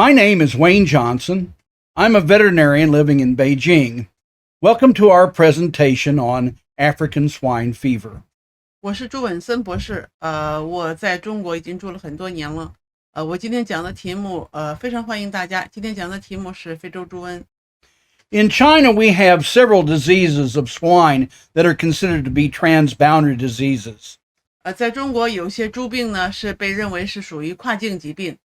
My name is Wayne Johnson. I'm a veterinarian living in Beijing. Welcome to our presentation on African swine fever. 我是朱文森博士，我在中国已经住了很多年了，我今天讲的题目，非常欢迎大家。今天讲的题目是非洲猪瘟。In China, we have several diseases of swine that are considered to be transboundary diseases. 在中国有些猪病呢是被认为是属于跨境疾病。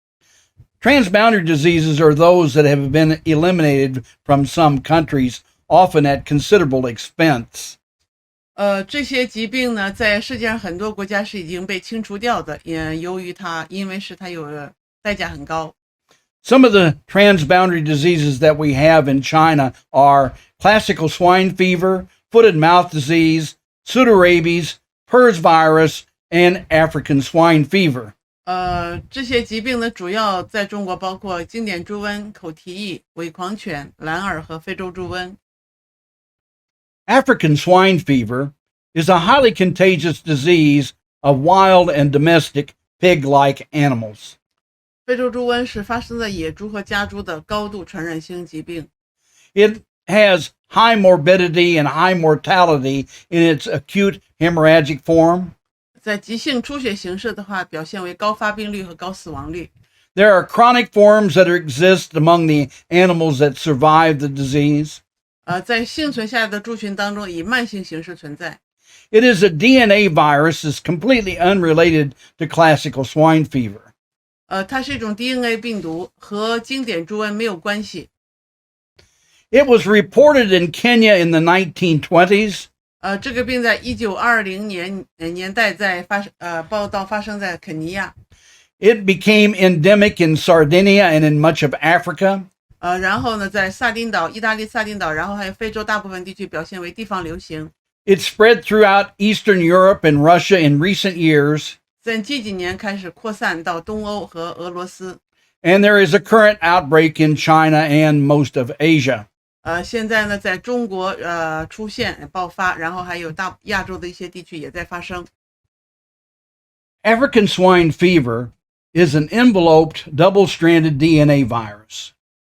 Transboundary diseases are those that have been eliminated from some countries, often at considerable expense. 这些疾病呢，在世界上很多国家是已经被清除掉的，也由于因为它有代价很高。Some of the transboundary diseases that we have in China are classical swine fever, foot and mouth disease, pseudorabies, PRRS virus, and African swine fever. 这些疾病呢，主要在中国包括经典猪瘟、口蹄疫、伪狂犬、蓝耳和非洲猪瘟。African swine fever is a highly contagious disease of wild and domestic pig-like animals. 非洲猪瘟是发生在野猪和家猪的高度传染性疾病。It has high morbidity and high mortality in its acute hemorrhagic form. 在急性出血形式的话，表现为高发病率和高死亡率。There are chronic forms that exist among the animals that survive the disease. 在幸存下来的猪群当中，以慢性形式存在。It is a DNA virus that's completely unrelated to classical swine fever. 它是一种 DNA 病毒，和经典猪瘟没有关系。It was reported in Kenya in the 1920s. 这个病在1920年代报道发生在肯尼亚。It became endemic in Sardinia and in much of Africa. 然后呢，在萨丁岛、意大利萨丁岛，然后还有非洲大部分地区表现为地方流行。It spread throughout Eastern Europe and Russia in recent years. 在近几年开始扩散到东欧和俄罗斯。And there is a current outbreak in China and most of Asia. 现在呢，在中国出现爆发，然后还有亚洲的一些地区也在发生。African swine fever is an enveloped double-stranded DNA virus.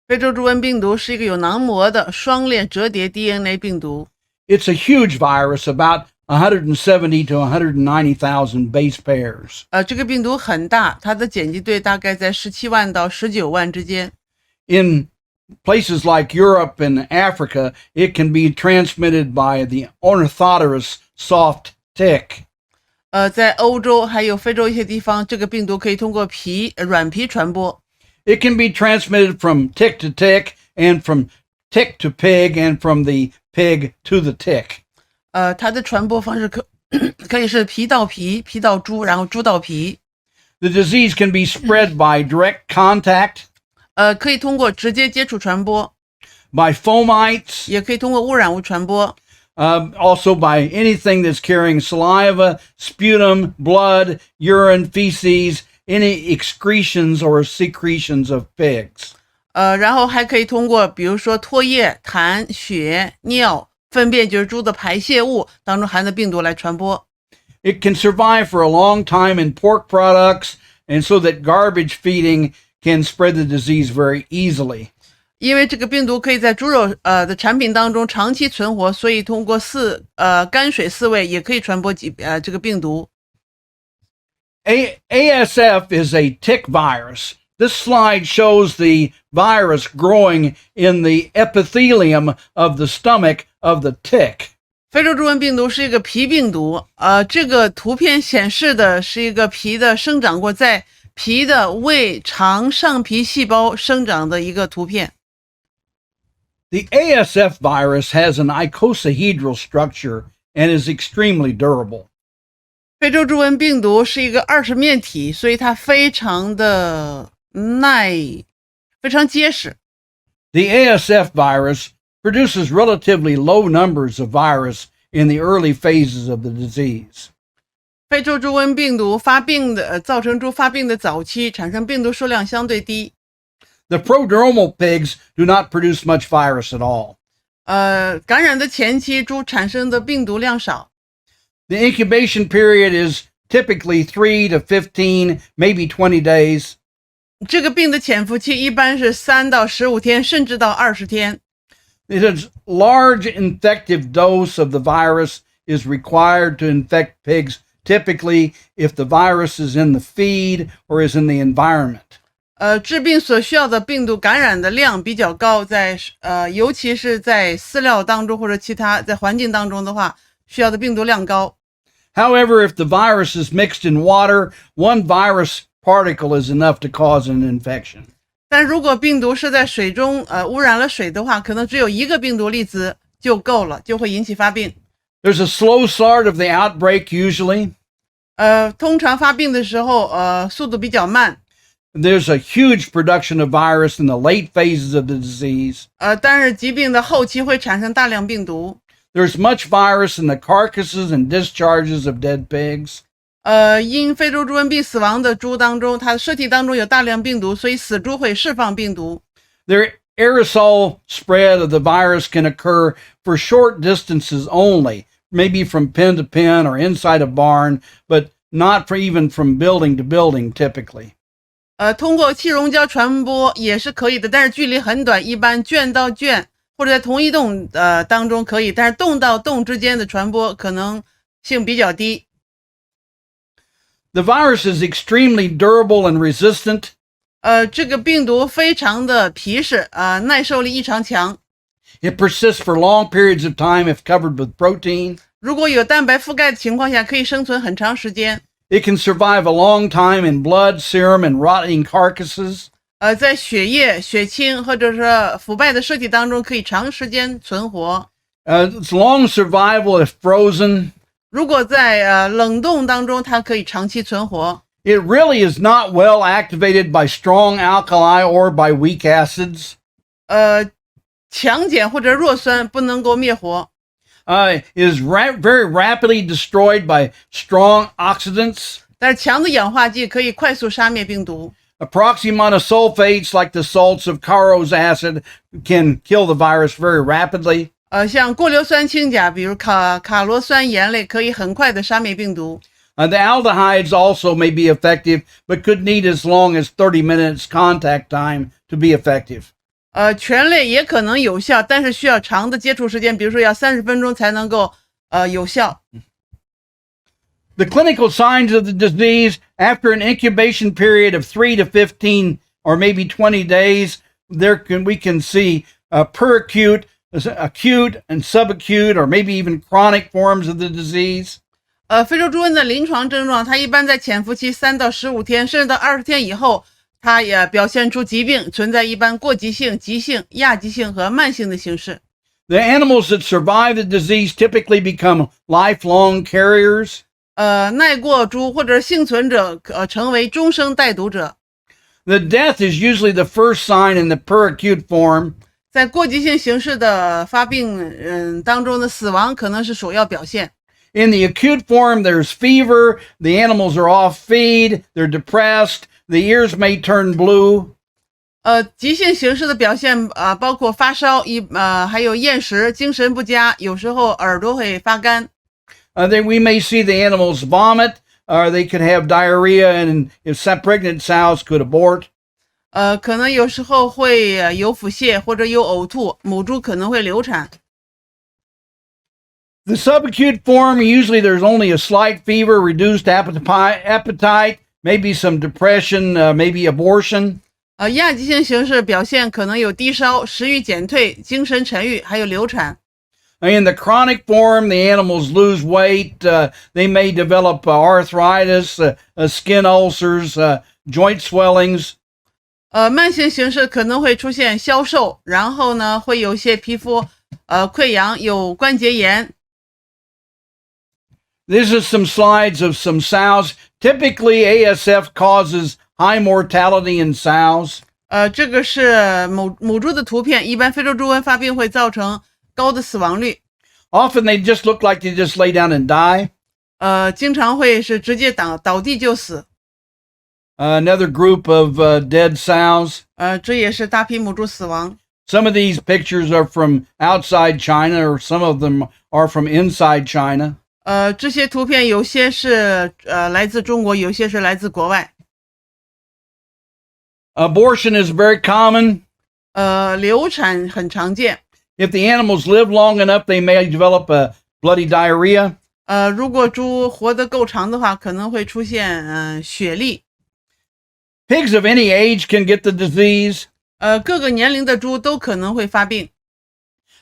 非洲猪瘟病毒是一个有囊膜的双链折叠 DNA 病毒。It's a huge virus, about 170 to 190,000 base pairs. 这个病毒很大，它的碱基对大概在17万到19万之间。In places like Europe and Africa, it can be transmitted by the ornithoterus soft tick. 在欧洲还有非洲一些地方，这个病毒可以通过软皮传播。It can be transmitted from tick to tick and from tick to pig and from the pig to the tick. 它的传播方式可以是皮到皮，皮到猪，然后猪到皮。The disease can be spread by direct contact. 可以通过直接接触传播。By fomites. 也可以通过污染物传播。Also by anything that's carrying saliva, sputum, blood, urine, feces, any excretions or secretions of pigs. 然后还可以通过比如说唾液、痰、血、尿、粪便，就是猪的排泄物当中含的病毒来传播。It can survive for a long time in pork products, and so that garbage feeding can spread the disease very easily. 因为这个病毒可以在猪肉的产品当中长期存活，所以通过泔水饲喂也可以传播这个病毒。ASF is a tick virus. This slide shows the virus growing in the epithelium of the stomach of the tick. 非洲猪瘟病毒是一个皮病毒，这个图片显示的是一个皮的生长过在皮的胃肠上皮细胞生长的一个图片。The ASF virus has an icosahedral structure and is extremely durable. 非洲猪瘟病毒是一个20面体，所以它非常的非常结实。The ASF virus produces relatively low numbers of virus in the early phases of the disease. 非洲猪瘟病毒造成猪发病的早期，产生病毒数量相对低。The prodromal pigs do not produce much virus at all. 感染的前期，猪产生的病毒量少。The incubation period is typically 3 to 15, maybe 20 days. 这个病的潜伏期一般是3到15天，甚至到20天。It is large infective dose of the virus is required to infect pigs, typically if the virus is in the feed or is in the environment. 治病所需要的病毒感染的量比较高，尤其是在饲料当中或者其他在环境当中的话，需要的病毒量高。However, if the virus is mixed in water, one virus particle is enough to cause an infection. 但如果病毒是在水中污染了水的话，可能只有一个病毒粒子就够了，就会引起发病。There's a slow start of the outbreak usually. 通常发病的时候速度比较慢。There's a huge production of virus in the late phases of the disease. 但是疾病的后期会产生大量病毒。There's much virus in the carcasses and discharges of dead pigs. 因非洲猪瘟病死亡的猪当中，它的尸体当中有大量病毒，所以死猪会释放病毒。The aerosol spread of the virus can occur for short distances only, maybe from pen to pen or inside a barn, but not even from building to building typically. 通过气溶胶传播也是可以的，但是距离很短，一般圈到圈或者在同一栋当中可以，但是栋到栋之间的传播可能性比较低。The virus is extremely durable and resistant. 这个病毒非常的皮实耐受力异常强。It persists for long periods of time if covered with protein. 如果有蛋白覆盖的情况下，可以生存很长时间。It can survive a long time in blood, serum, and rotting carcasses. 在血液、血清或者是腐败的尸体当中，可以长时间存活。It's long survival if frozen. 如果在冷冻当中，它可以长期存活。It really is not well activated by strong alkali or by weak acids. 强碱或者弱酸不能够灭活。Is very rapidly destroyed by strong oxidants. 但是强的氧化剂可以快速杀灭病毒。Proxymonosulfates, like the salts of Carros acid, can kill the virus very rapidly. 像过硫酸氢钾，比如卡罗酸盐类，可以很快的杀灭病毒。The aldehydes also may be effective, but could need as long as 30 minutes contact time to be effective. 醛类也可能有效，但是需要长的接触时间，比如说要30分钟才能够有效。The clinical signs of the disease after an incubation period of 3 to 15 or maybe 20 days, we can see peracute, acute, and subacute, or maybe even chronic forms of the disease. 非洲猪瘟的临床症状，它一般在潜伏期3到15天，甚至到20天以后，它也表现出疾病，存在一般过急性、急性、亚急性和慢性的形式。The animals that survive the disease typically become lifelong carriers. 耐过猪或者幸存者成为终生带毒者。The death is usually the first sign in the peracute form. 在过急性形式的发病当中的死亡可能是首要表现。In the acute form, there's fever, the animals are off feed, they're depressed, the ears may turn blue. 急性形式的表现包括发烧，还有厌食、精神不佳，有时候耳朵会发干。Then we may see the animals vomit, or they could have diarrhea, and if some pregnant sows could abort. 可能有时候会有腹泻或者有呕吐，母猪可能会流产。The subacute form, usually there's only a slight fever, reduced appetite, maybe some depression, maybe abortion. 亚急性形式表现可能有低烧、食欲减退、精神沉郁，还有流产。In the chronic form, the animals lose weight. They may develop arthritis, skin ulcers, joint swellings. 慢性形式可能会出现消瘦，然后呢会有一些皮肤溃疡，有关节炎。These are some slides of some sows. Typically, ASF causes high mortality in sows. 这个是母猪的图片，一般非洲猪瘟发病会造成高的死亡率。Often they just look like they just lay down and die. 经常会是直接倒地就死。Another group of dead sows. 这也是大批母猪死亡。Some of these pictures are from outside China, or some of them are from inside China. 这些图片有些是来自中国，有些是来自国外。Abortion is very common. 流产很常见。If the animals live long enough, they may develop a bloody diarrhea. 如果猪活得够长的话，可能会出现血痢。Pigs of any age can get the disease. 各个年龄的猪都可能会发病。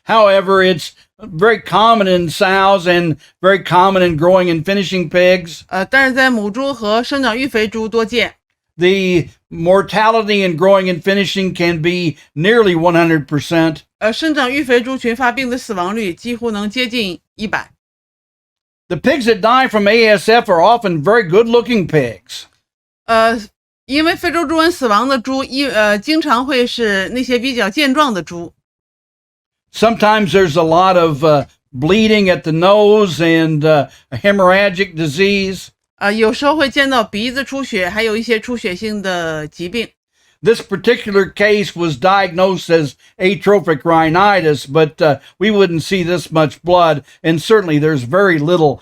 However, it's very common in sows and very common in growing and finishing pigs. 但是在母猪和生长育肥猪多见。The mortality in growing and finishing can be nearly 100%. 生长育肥猪群发病的死亡率几乎能接近100%。The pigs that die from ASF are often very good-looking pigs. 因为非洲猪瘟死亡的猪经常会是那些比较健壮的猪。Sometimes there's a lot of bleeding at the nose and a hemorrhagic disease. 有时候会见到鼻子出血，还有一些出血性的疾病。This particular case was diagnosed as atrophic rhinitis, but we wouldn't see this much blood, and certainly there's very little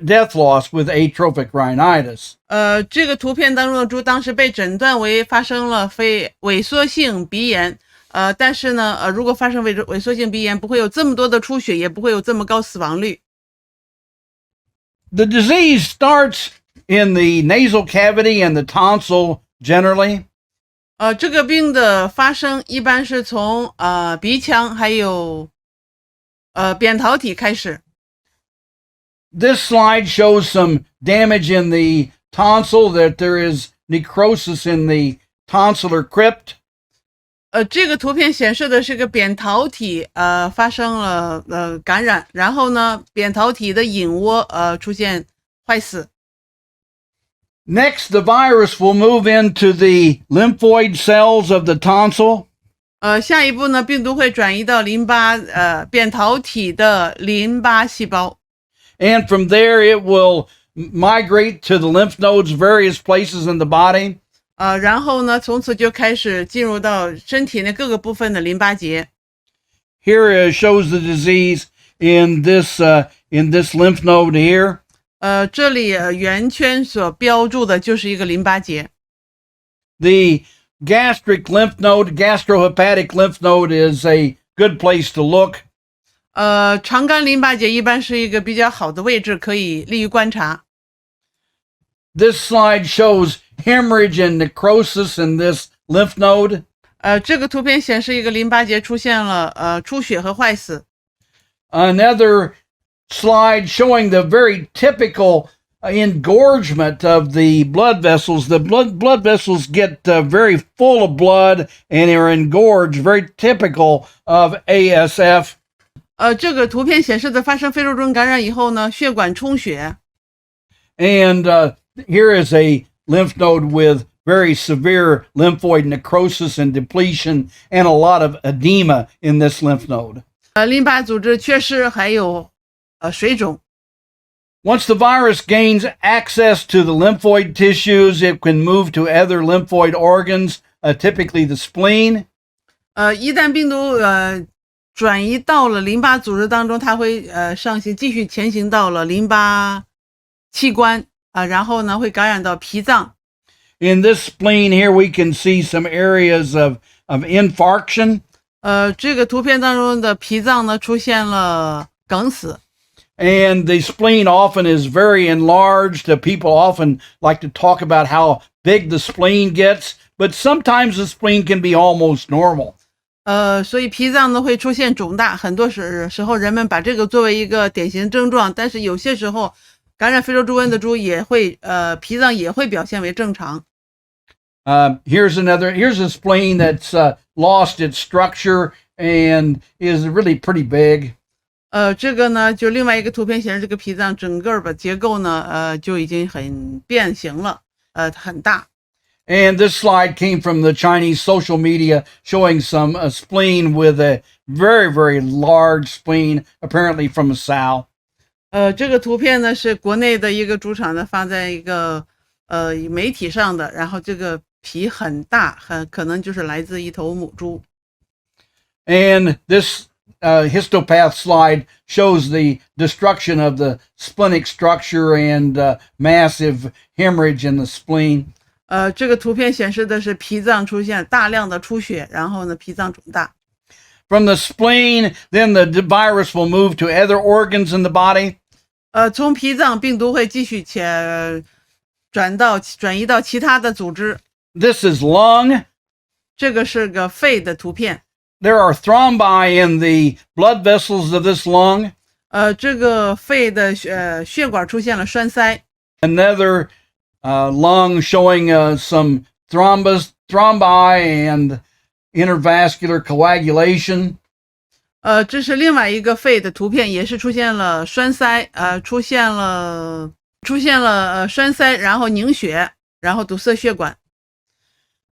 death loss with atrophic rhinitis. 这个图片当中的猪当时被诊断为发生了萎缩性鼻炎，但是呢，如果发生萎缩性鼻炎，不会有这么多的出血，也不会有这么高死亡率。The disease starts in the nasal cavity and the tonsil generally. 这个病的发生一般是从鼻腔还有扁桃体开始。This slide shows some damage in the tonsil, that there is necrosis in the tonsillar crypt. 这个图片显示的是个扁桃体发生了感染，然后呢，扁桃体的隐窝出现坏死。Next, the virus will move into the lymphoid cells of the tonsil. 下一步呢，病毒会转移到扁桃体的淋巴细胞。And from there, it will migrate to the lymph nodes, various places in the body. 然后呢，从此就开始进入到身体内各个部分的淋巴结。Here shows the disease in this lymph node here. 这里圆圈所标注的就是一个淋巴结。The gastric lymph node, gastrohepatic lymph node is a good place to look. 肠肝淋巴结一般是一个比较好的位置，可以利于观察。This slide shows hemorrhage and necrosis in this lymph node. 这个图片显示一个淋巴结出现了出血和坏死。Another slide showing the very typical engorgement of the blood vessels. The blood vessels get very full of blood and are engorged, very typical of ASF. 这个图片显示的发生非洲猪瘟感染以后呢，血管充血。And here is a lymph node with very severe lymphoid necrosis and depletion and a lot of edema in this lymph node. 淋巴组织缺失，还有水肿。Once the virus gains access to the lymphoid tissues, it can move to other lymphoid organs, typically the spleen. 一旦病毒转移到了淋巴组织当中，它会继续前行到了淋巴器官然后呢会感染到脾脏。In this spleen here, we can see some areas of infarction. 这个图片当中的脾脏呢出现了梗死。And the spleen often is very enlarged. People often like to talk about how big the spleen gets, but sometimes the spleen can be almost normal. 所以脾脏呢会出现肿大，很多时候人们把这个作为一个典型症状，但是有些时候感染非洲猪瘟的猪也会脾脏也会表现为正常。Here's a spleen that's lost its structure and is really pretty big. 这个呢就另外一个图片显示这个脾脏整个的结构呢就已经很变形了，很大。And this slide came from the Chinese social media showing some spleen with a very, very large spleen, apparently from a sow. 这个图片呢是国内的一个猪场呢发在一个媒体上的，然后这个皮很大，可能就是来自一头母猪。And this histopath slide shows the destruction of the splenic structure and massive hemorrhage in the spleen. 这个图片显示的是脾脏出现大量的出血，然后呢，脾脏肿大。From the spleen, then the virus will move to other organs in the body. 从脾脏病毒会继续转移到其他的组织。This is lung. 这个是个肺的图片。There are thrombi in the blood vessels of this lung. 这个肺的血管出现了栓塞。Another lung showing some thrombi and intervascular coagulation. 这是另外一个肺的图片，也是出现了栓塞，出现了栓塞，然后凝血，然后堵塞血管。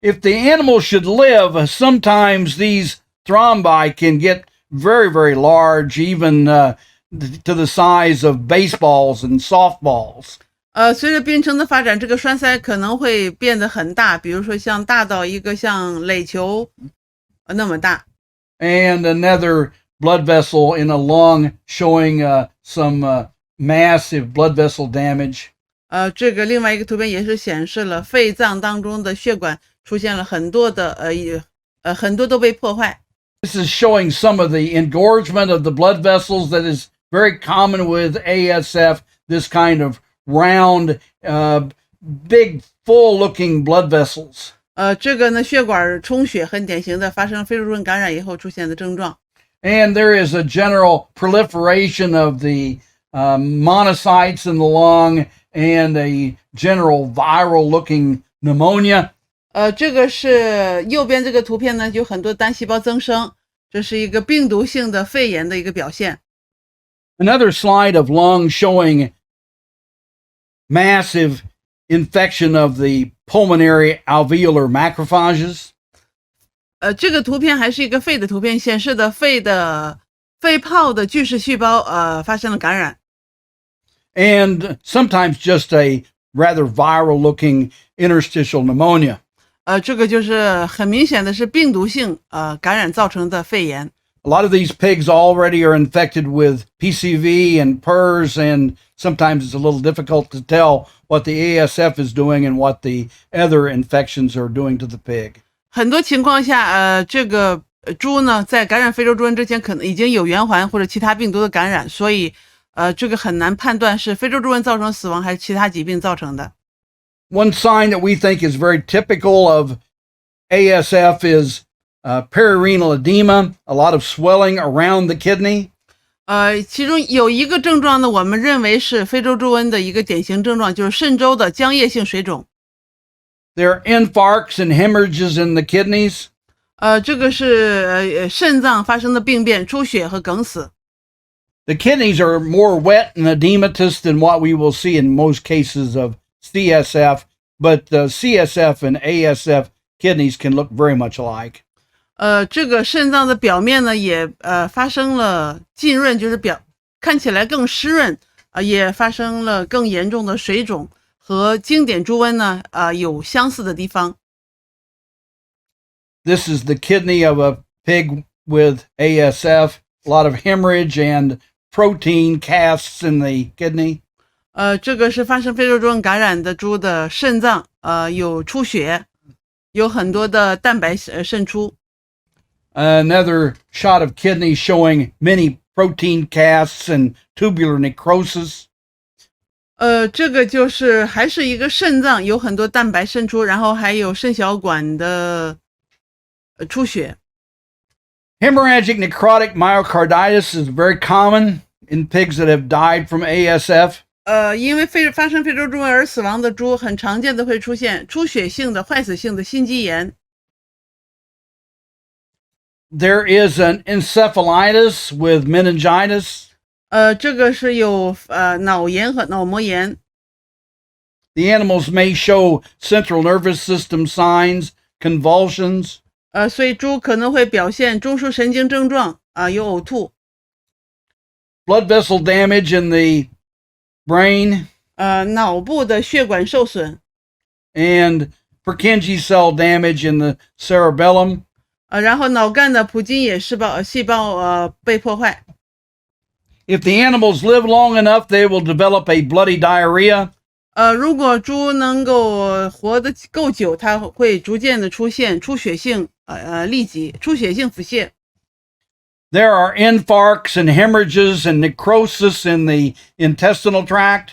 If the animal should live, sometimes these thrombi can get very, very large, even to the size of baseballs and softballs. 随着病程的发展，这个栓塞可能会变得很大，比如说大到一个像垒球那么大。And another blood vessel in a lung showing some massive blood vessel damage. 这个另外一个图片也是显示了肺脏当中的血管出现了很多都被破坏。This is showing some of the engorgement of the blood vessels that is very common with ASF, this kind of round, big, full-looking blood vessels. 这个呢，血管充血很典型的发生非洲猪瘟感染以后出现的症状。And there is a general proliferation of the monocytes in the lung and a general viral-looking pneumonia. 这个是右边这个图片呢，有很多单细胞增生，这是一个病毒性的肺炎的一个表现。Another slide of lung showing massive infection of the pulmonary alveolar macrophages. 这个图片还是一个肺的图片，显示的肺泡的巨噬细胞发生了感染。And sometimes just a rather viral-looking interstitial pneumonia. 这个就是很明显的是病毒性感染造成的肺炎。A lot of these pigs already are infected with PCV and PERS, and sometimes it's a little difficult to tell what the ASF is doing and what the other infections are doing to the pig. 很多情况下，这个猪呢，在感染非洲猪瘟之前，可能已经有原环或者其他病毒的感染，所以这个很难判断是非洲猪瘟造成死亡还是其他疾病造成的。One sign that we think is very typical of ASF is perirenal edema, a lot of swelling around the kidney. 其中有一个症状呢，我们认为是非洲猪瘟的一个典型症状，就是肾周的浆液性水肿。There are infarcts and hemorrhages in the kidneys. 这个是肾脏发生的病变、出血和梗死。The kidneys are more wet and edematous than what we will see in most cases of CSF, but CSF and ASF kidneys can look very much alike. 这个肾脏的表面呢也发生了浸润，就是看起来更湿润，也发生了更严重的水肿，和经典猪瘟呢有相似的地方。This is the kidney of a pig with ASF, a lot of hemorrhage and protein casts in the kidney. 这个是发生非洲猪瘟感染的猪的肾脏，有出血，有很多的蛋白渗出。Another shot of kidney showing many protein casts and tubular necrosis. 这个就是还是一个肾脏有很多蛋白渗出，然后还有肾小管的出血。Hemorrhagic necrotic myocarditis is very common in pigs that have died from ASF. 因为发生非洲猪瘟而死亡的猪，很常见的会出现出血性的坏死性的心肌炎。There is an encephalitis with meningitis. 这个是有脑炎和脑膜炎。The animals may show central nervous system signs, convulsions. 所以猪可能会表现中枢神经症状，有呕吐。Blood vessel damage in the brain. 脑部的血管受损。And Purkinje cell damage in the cerebellum. 然后脑干的普金也细胞被破坏。If the animals live long enough, they will develop a bloody diarrhea. 如果猪能够活得够久，它会逐渐的出现出血性痢疾、出血性腹泻。There are infarcts and hemorrhages and necrosis in the intestinal tract.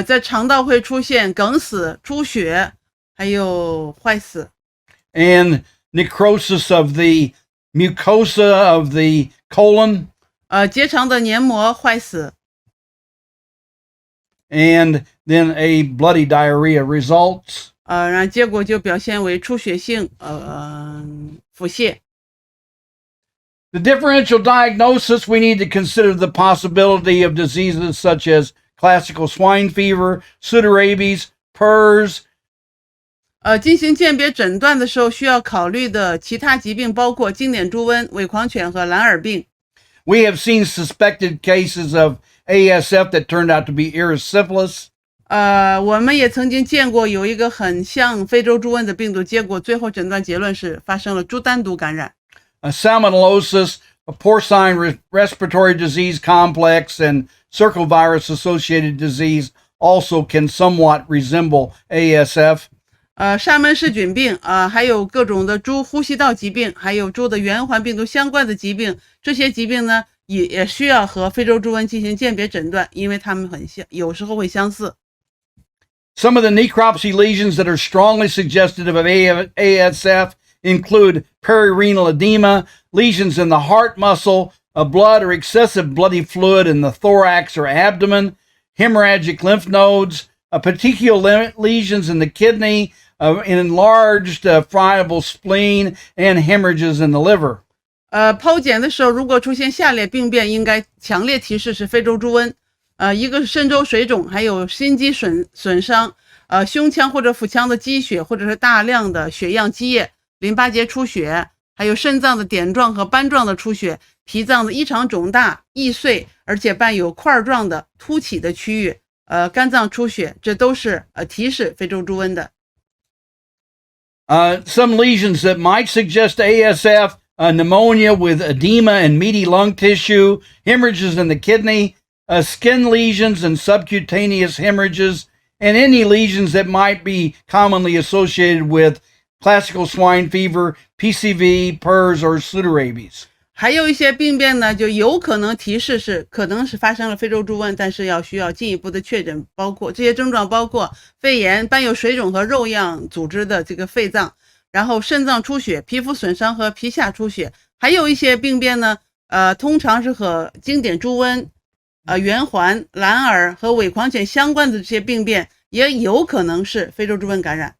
在肠道会出现梗死、出血，还有坏死。And necrosis of the mucosa of the colon. 结肠的黏膜坏死。And then a bloody diarrhea results. 然后结果就表现为出血性腹泻。The differential diagnosis, we need to consider the possibility of diseases such as classical swine fever, pseudorabies, PRRS. 进行鉴别诊断的时候需要考虑的其他疾病包括经典猪瘟、伪狂犬和蓝耳病。We have seen suspected cases of ASF that turned out to be erysipelas. 我们也曾经见过有一个很像非洲猪瘟的病毒，结果最后诊断结论是发生了猪单独感染。Salmonellosis, a porcine respiratory disease complex, and circovirus-associated disease also can somewhat resemble ASF. 沙门氏菌病还有各种的猪呼吸道疾病，还有猪的圆环病毒相关的疾病，这些疾病呢也需要和非洲猪瘟进行鉴别诊断，因为它们很像，有时候会相似。Some of the necropsy lesions that are strongly suggestive of ASF include perirenal edema, lesions in the heart muscle, blood or excessive bloody fluid in the thorax or abdomen, hemorrhagic lymph nodes, petechial lesions in the kidney, enlarged friable spleen, and hemorrhages in the liver. 剖检的时候，如果出现下列病变，应该强烈提示是非洲猪瘟。一个是肾周水肿，还有心肌损伤，胸腔或者腹腔的积血，或者是大量的血样积液，淋巴结出血，还有肾脏的点状和斑状的出血，脾脏的异常肿大、易碎，而且伴有块状的凸起的区域，肝脏出血，这都是提示非洲猪瘟的。Some lesions that might suggest ASF, pneumonia with edema and meaty lung tissue, hemorrhages in the kidney, skin lesions and subcutaneous hemorrhages, and any lesions that might be commonly associated with classical swine fever, PCV, PRRS, or pseudorabies. 还有一些病变呢，就有可能提示可能是发生了非洲猪瘟，但是需要进一步的确诊，包括这些症状包括肺炎、伴有水肿和肉样组织的这个肺脏，然后肾脏出血、皮肤损伤和皮下出血。还有一些病变呢，通常是和经典猪瘟、圆环、蓝耳和伪狂犬相关的这些病变，也有可能是非洲猪瘟感染。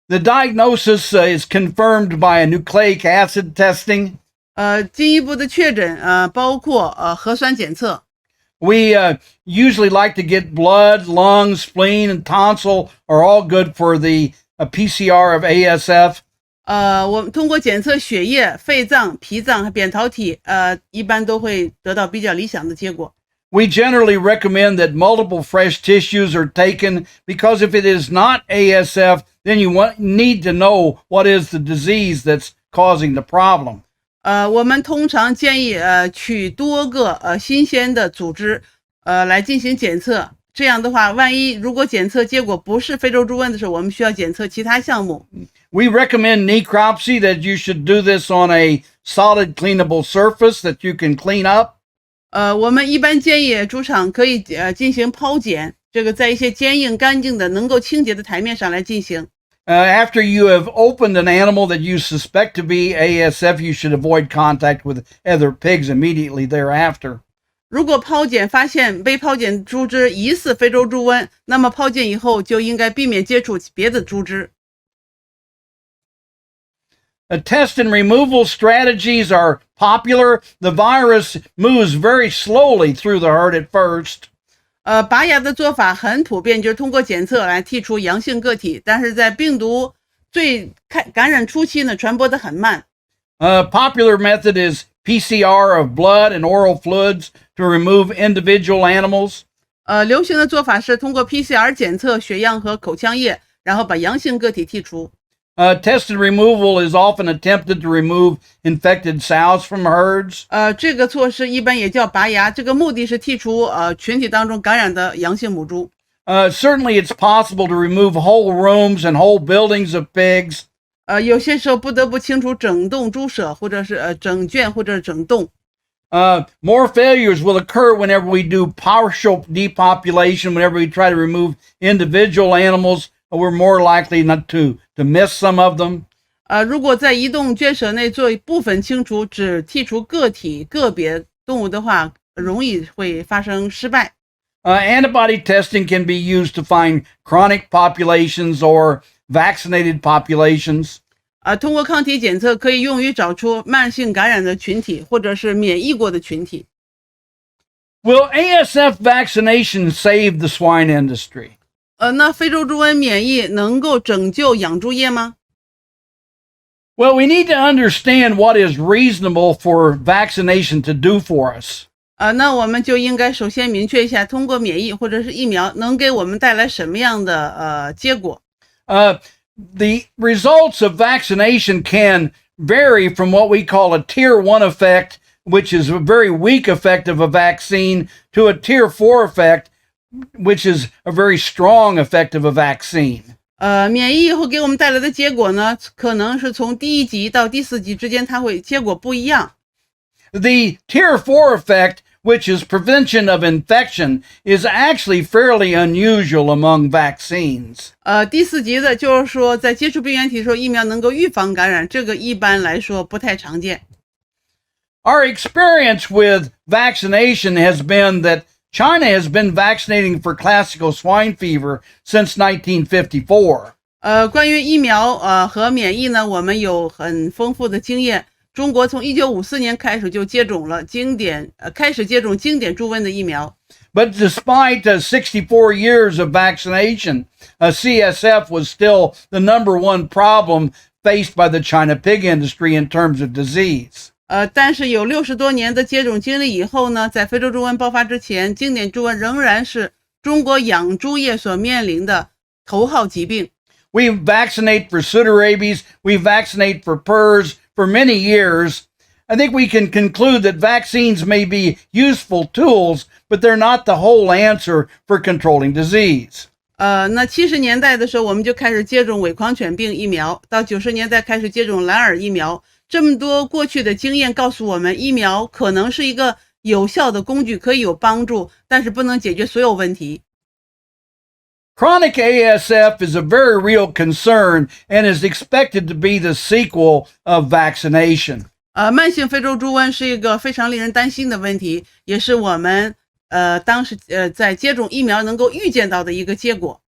The diagnosis is confirmed by a nucleic acid testing. 进一步的确诊包括核酸检测。We usually like to get blood, lungs, spleen, and tonsil are all good for the PCR of ASF. 我们通过检测血液、肺脏、脾脏和扁桃体，一般都会得到比较理想的结果。We generally recommend that multiple fresh tissues are taken because if it is not ASF, then you need to know what is the disease that's causing the problem. 我们通常建议取多个新鲜的组织来进行检测，这样的话，万一如果检测结果不是非洲猪瘟的时候，我们需要检测其他项目。We recommend necropsy, that you should do this on a solid cleanable surface that you can clean up. 我们一般建议猪场可以进行剖检，这个在一些坚硬干净的能够清洁的台面上来进行。After you have opened an animal that you suspect to be ASF, you should avoid contact with other pigs immediately thereafter. 如果剖检发现被剖检猪只疑似非洲猪瘟，那么剖检以后就应该避免接触别的猪只。Test and removal strategies are popular. The virus moves very slowly through the herd at first. 拔牙的做法很普遍，就是通过检测来剔除阳性个体，但是在病毒最感染初期呢，传播得很慢。Popular method is PCR of blood and oral fluids to remove individual animals. 流行的做法是通过 PCR 检测血样和口腔液，然后把阳性个体剔除。Tested removal is often attempted to remove infected sows from herds. 这个措施一般也叫拔牙，这个目的是剔除群体当中感染的阳性母猪。Certainly, it's possible to remove whole rooms and whole buildings of pigs. 有些时候不得不清除整栋猪舍，或者是整圈或者整栋。More failures will occur whenever we do partial depopulation, whenever we try to remove individual animals, we're more likely not to miss some of them. 如果在移动圈舍内做部分清除，只剔除个别动物的话，容易会发生失败。Antibody testing can be used to find chronic populations or vaccinated populations. 通过抗体检测可以用于找出慢性感染的群体，或者是免疫过的群体。Will ASF vaccination save the swine industry? 那非洲猪瘟免疫能够拯救养猪业吗？ Well, we need to understand what is reasonable for vaccination to do for us. 那我们就应该首先明确一下，通过免疫或者是疫苗能给我们带来什么样的结果。The results of vaccination can vary from what we call a tier 1 effect, which is a very weak effect of a vaccine, to a tier 4 effect, which is a very strong effect of a vaccine. 免疫以后给我们带来的结果呢，可能是从第1级到第4级之间，它会结果不一样。The tier 4 effect, which is prevention of infection, is actually fairly unusual among vaccines. 第4级的就是说，在接触病原体的时候，疫苗能够预防感染，这个一般来说不太常见。Our experience with vaccination has been that China has been vaccinating for classical swine fever since 1954. 关于疫苗和免疫呢，我们有很丰富的经验。中国从1954年开始就接种了经典猪瘟的疫苗。But despite 64 years of vaccination, CSF was still the number one problem faced by the China pig industry in terms of disease. 但是有60多年的接种经历以后呢，在非洲猪瘟爆发之前，经典猪瘟仍然是中国养猪业所面临的头号疾病。We vaccinate for pseudorabies, we vaccinate for PRRS for many years. I think we can conclude that vaccines may be useful tools, but they're not the whole answer for controlling disease. 那70年代的时候，我们就开始接种伪狂犬病疫苗，到90年代开始接种蓝耳疫苗。这么多过去的经验告诉我们，疫苗可能是一个有效的工具，可以有帮助，但是不能解决所有问题。Chronic ASF is a very real concern and is expected to be the sequel of vaccination. 慢性非洲猪瘟是一个非常令人担心的问题，也是我们当时在接种疫苗能够预见到的一个结果。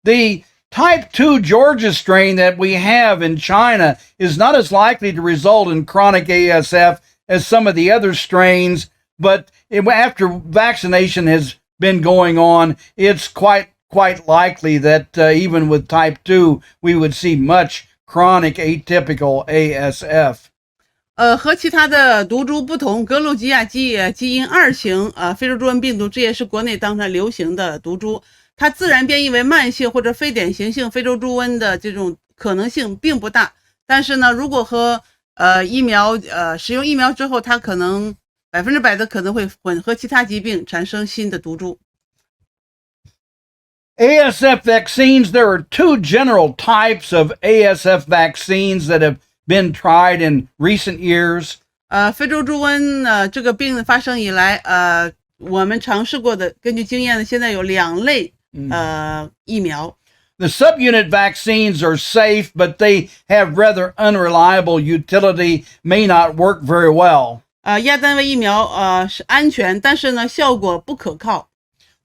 The type 2 Georgia strain that we have in China is not as likely to result in chronic ASF as some of the other strains, but after vaccination has been going on, it's quite likely that even with type 2, we would see much chronic atypical ASF. 和其他的毒株不同，格鲁吉亚基因2型非洲猪瘟病毒，这也是国内当时流行的毒株，它自然变异为慢性或者非典型性非洲猪瘟的这种可能性并不大。但是呢，如果和使用疫苗之后，它可能100%的可能会混合其他疾病，产生新的毒株。ASF vaccines, there are two general types of ASF vaccines that have been tried in recent years. 非洲猪瘟这个病发生以来，我们尝试过的，根据经验呢，现在有2类疫苗。The subunit vaccines are safe, but they have rather unreliable utility, may not work very well. 亚单位疫苗是安全，但是呢效果不可靠。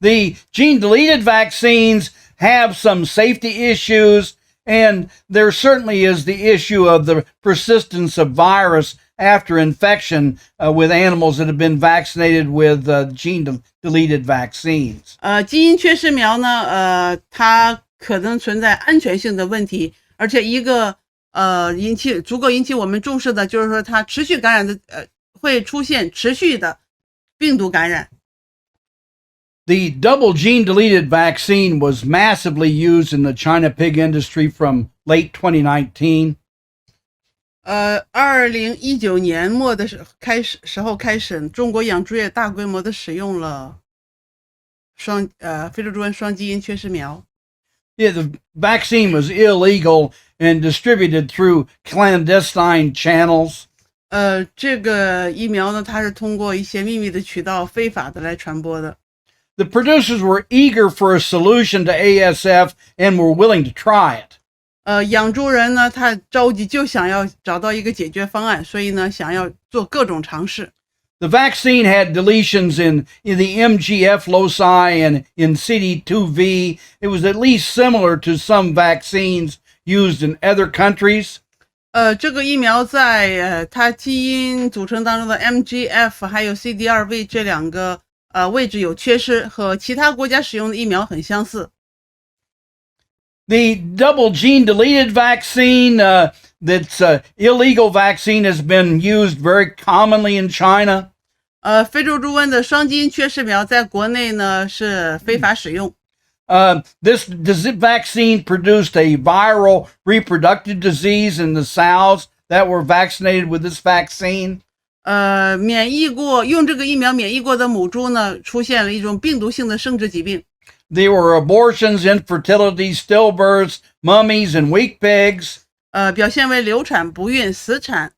The gene-deleted vaccines have some safety issues, and there certainly is the issue of the persistence of virus after infection with animals that have been vaccinated with gene-deleted vaccines. 基因缺失苗呢，它可能存在安全性的问题，而且一个足够引起我们重视的，就是说它持续感染的会出现持续的病毒感染。The double gene-deleted vaccine was massively used in the China pig industry from late 2019. 2019年末的时候开始，中国养猪业大规模的使用了非洲猪瘟双基因缺失苗。Yeah, the vaccine was illegal and distributed through clandestine channels. 这个疫苗呢，它是通过一些秘密的渠道非法的来传播的。The producers were eager for a solution to ASF and were willing to try it. 养猪人呢，他着急就想要找到一个解决方案，所以呢，想要做各种尝试。The vaccine had deletions in the MGF loci and in CD2V. It was at least similar to some vaccines used in other countries. 这个疫苗在它基因组成当中的 MGF 还有 CD2V 这两个位置有缺失，和其他国家使用的疫苗很相似。The double gene deleted vaccine, that's illegal vaccine, has been used very commonly in China. 非洲猪瘟的双基因缺失苗在国内呢是非法使用。This vaccine produced a viral reproductive disease in the sows that were vaccinated with this vaccine. 用这个疫苗免疫过的母猪呢，出现了一种病毒性的生殖疾病。There were abortions, infertility, stillbirths, mummies, and weak pigs. 表现为流产、不孕、死产、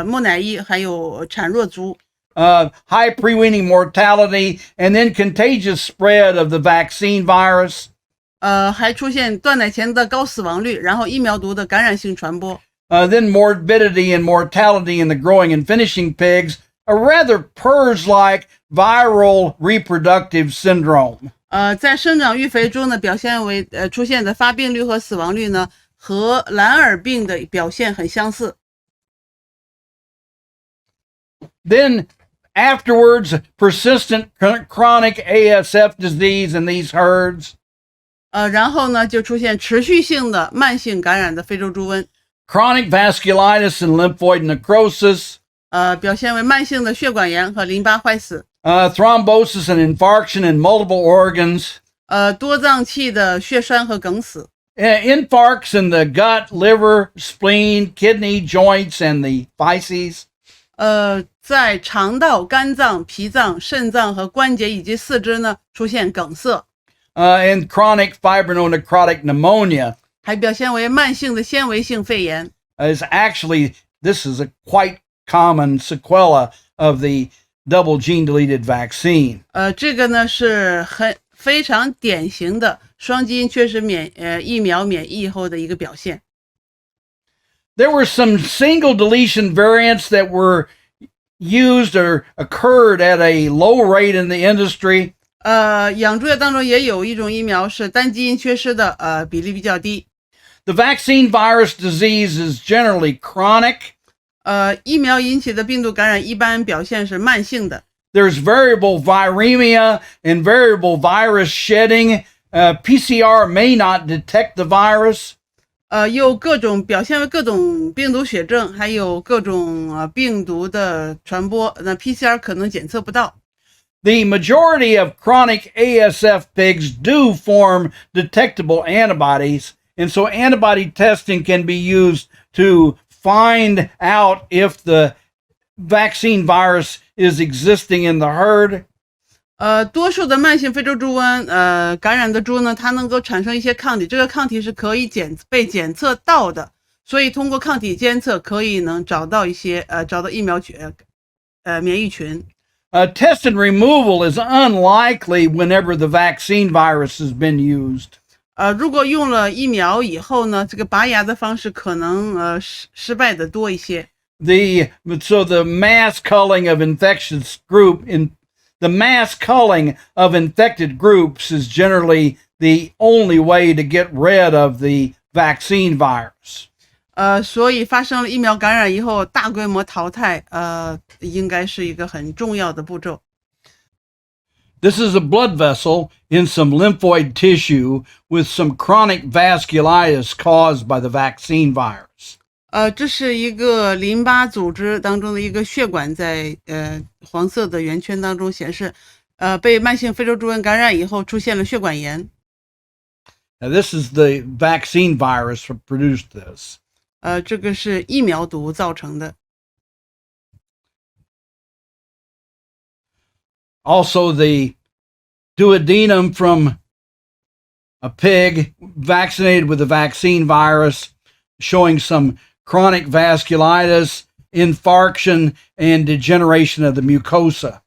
木乃伊，还有产弱猪。High pre-weaning mortality, and then contagious spread of the vaccine virus. 还出现断奶前的高死亡率，然后疫苗毒的感染性传播。Then morbidity and mortality in the growing and finishing pigs, a rather PRRS-like viral reproductive syndrome. 在生长育肥猪呢，表现为出现的发病率和死亡率呢，和蓝耳病的表现很相似。Then afterwards, persistent chronic ASF disease in these herds. 然后呢，就出现持续性的慢性感染的非洲猪瘟。Chronic vasculitis and lymphoid necrosis. 表现为慢性的血管炎和淋巴坏死。Thrombosis and infarction in multiple organs. 多脏器的血栓和梗死。Infarcts in the gut, liver, spleen, kidney, joints, and the feces. 在肠道、肝脏、脾脏、肾脏和关节以及四肢呢出现梗塞。And chronic fibrinonecrotic pneumonia. 还表现为慢性的纤维性肺炎。This is a quite common sequela of the double gene deleted vaccine. 这个呢是非常典型的双基因缺失疫苗免疫后的一个表现。There were some single deletion variants that were used or occurred at a low rate in the industry. 养猪业当中也有一种疫苗是单基因缺失的，比例比较低。The vaccine virus disease is generally chronic. 疫苗引起的病毒感染一般表现是慢性的。There's variable viremia and variable virus shedding. PCR may not detect the virus. 有表现为各种病毒血症，还有各种病毒的传播，那 PCR 可能检测不到。The majority of chronic ASF pigs do form detectable antibodies, and so antibody testing can be used to find out if the vaccine virus is existing in the herd. 多数的慢性非洲猪瘟感染的猪呢，它能够产生一些抗体，这个抗体是可以被检测到的，所以通过抗体监测能找到疫苗免疫群。Test and removal is unlikely whenever the vaccine virus has been used. 如果用了疫苗以后呢，这个拔牙的方式可能失败的多一些。So the mass culling of infected groups is generally the only way to get rid of the vaccine virus. 所以发生了疫苗感染以后，大规模淘汰应该是一个很重要的步骤。This is a blood vessel in some lymphoid tissue with some chronic vasculitis caused by the vaccine virus. 这是一个淋巴组织当中的一个血管，在黄色的圆圈当中显示，被慢性非洲猪瘟感染以后出现了血管炎。Now this is the vaccine virus that produced this. 这个是疫苗毒造成的。Also, the duodenum from a pig vaccinated with the vaccine virus, showing some chronic vasculitis, infarction, and degeneration of the mucosa.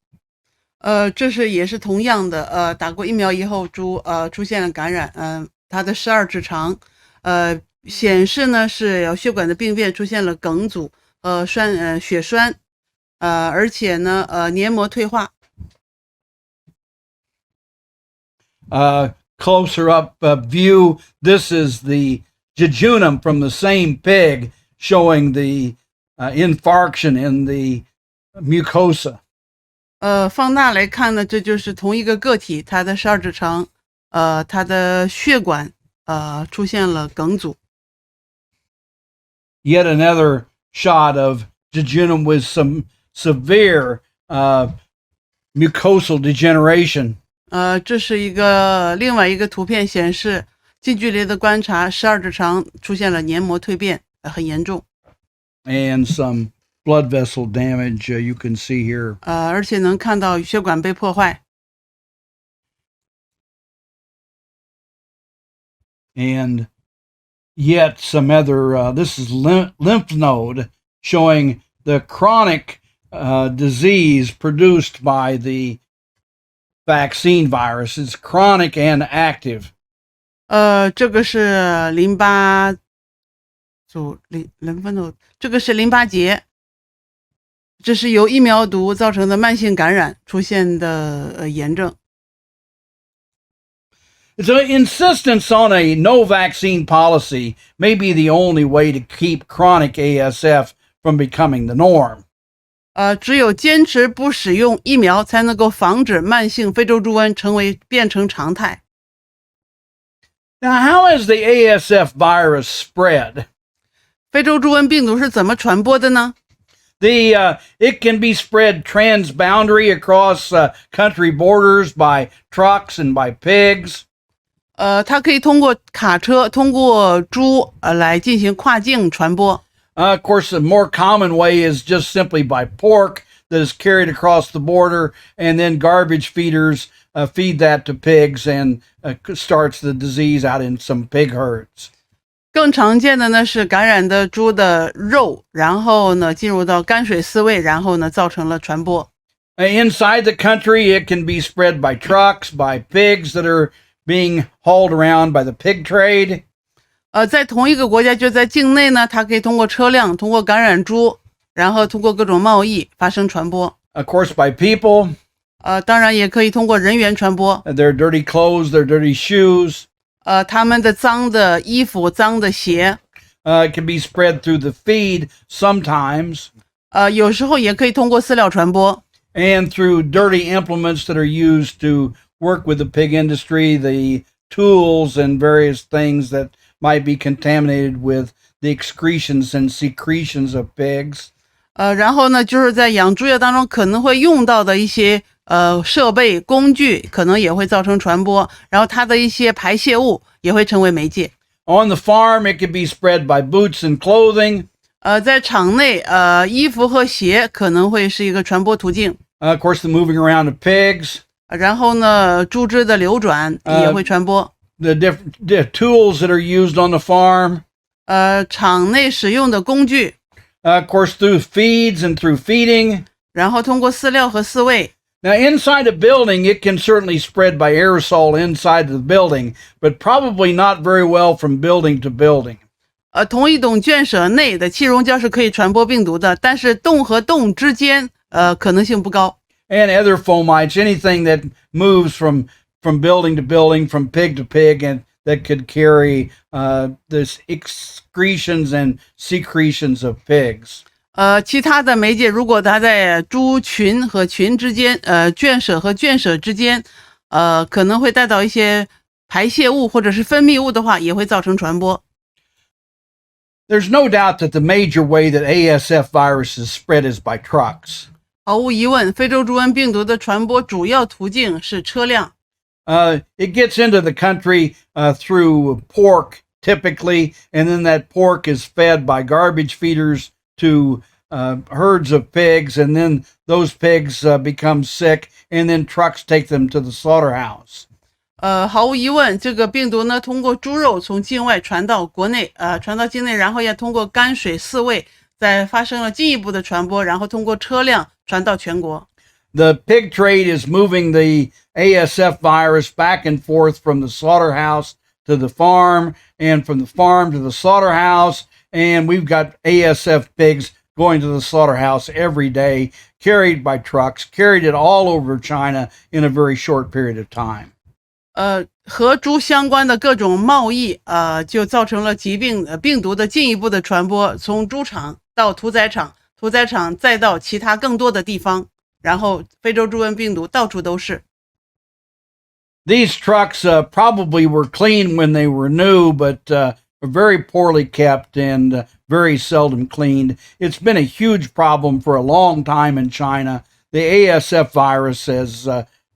这是也是同样的，打过疫苗以后猪出现了感染，它的12指肠，显示呢是有血管的病变，出现了梗阻，血栓，而且呢黏膜退化。Closer up view, this is the jejunum from the same pig, showing the infarction in the mucosa. 放大来看呢，这就是同一个个体，它的12指肠，它的血管出现了梗阻。Yet another shot of jejunum with some severe mucosal degeneration. 这是另外一个图片显示，近距离的观察，12指肠出现了黏膜蜕变，很严重。And some blood vessel damage you can see here. 而且能看到血管被破坏。And yet some other, this is lymph node showing the chronic disease produced by the vaccine virus. It's chronic and active. 这个是淋巴组lymph，这个是淋巴结，这是由疫苗毒造成的慢性感染出现的炎症。So insistence on a no vaccine policy may be the only way to keep chronic ASF from becoming the norm. 只有坚持不使用疫苗，才能够防止慢性非洲猪瘟变成常态。Now, how has the ASF virus spread? 非洲猪瘟病毒是怎么传播的呢？ It can be spread transboundary across country borders by trucks and by pigs. 它可以通过卡车、通过猪来进行跨境传播。Of course, the more common way is just simply by pork that is carried across the border, and then garbage feeders feed that to pigs and starts the disease out in some pig herds. 更常见的呢是感染的猪的肉，然后呢进入到泔水饲喂，然后呢造成了传播。Inside the country, it can be spread by trucks, by pigs that are being hauled around by the pig trade. 在同一个国家，就在境内呢，它可以通过车辆，通过感染猪，然后通过各种贸易发生传播。Of course, by people. 当然也可以通过人员传播。Their dirty clothes, their dirty shoes. 他们的脏的衣服、脏的鞋。It can be spread through the feed sometimes. 有时候也可以通过饲料传播。And through dirty implements that are used to work with the pig industry, the tools and various things that might be contaminated with the excretions and secretions of pigs. 然后呢，就是在养猪业当中可能会用到的一些设备、工具，可能也会造成传播，然后它的一些排泄物也会成为媒介。On the farm, it can be spread by boots and clothing. 在场内，衣服和鞋可能会是一个传播途径。Of course, the moving around of pigs. 然后呢，猪只的流转也会传播。The different tools that are used on the farm. 场内使用的工具。Of course, through feeds and through feeding. 然后通过饲料和饲喂。Now, inside a building, it can certainly spread by aerosol inside the building, but probably not very well from building to building. 同一栋圈舍内的气溶胶是可以传播病毒的，但是栋和栋之间，可能性不高。And other fomites, anything that moves from building to building, from pig to pig, and that could carry this excretions and secretions of pigs. 其他的媒介，如果它在猪群和群之间，圈舍和圈舍之间，可能会带到一些排泄物或者是分泌物的话，也会造成传播。There's no doubt that the major way that ASF viruses spread is by trucks. 毫无疑问，非洲猪瘟病毒的传播主要途径是车辆。It gets into the country through pork, typically, and then that pork is fed by garbage feeders to herds of pigs, and then those pigs become sick, and then trucks take them to the slaughterhouse. 毫无疑问，这个病毒呢，通过猪肉从境外传到国内，传到境内，然后要通过泔水饲喂，再发生了进一步的传播，然后通过车辆传到全国。The pig trade is moving the ASF virus back and forth from the slaughterhouse to the farm, and from the farm to the slaughterhouse, and we've got ASF pigs going to the slaughterhouse every day, carried by trucks, carried it all over China in a very short period of time. 和猪相关的各种贸易，就造成了病毒的进一步的传播，从猪场到屠宰场，屠宰场再到其他更多的地方，然后非洲猪瘟病毒到处都是。These trucks probably were clean when they were new, but were very poorly kept and very seldom cleaned. It's been a huge problem for a long time in China. The ASF virus has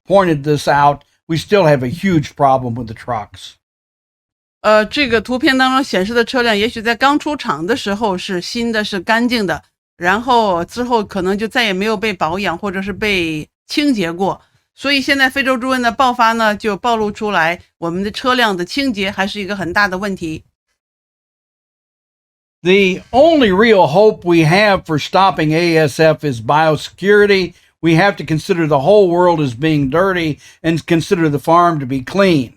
pointed this out. We still have a huge problem with the trucks. 这个图片当中显示的车辆，也许在刚出厂的时候是新的，是干净的，然后之后可能就再也没有被保养或者是被清洁过。所以现在非洲猪瘟的爆发呢，就暴露出来，我们的车辆的清洁还是一个很大的问题。The only real hope we have for stopping ASF is biosecurity. We have to consider the whole world as being dirty and consider the farm to be clean.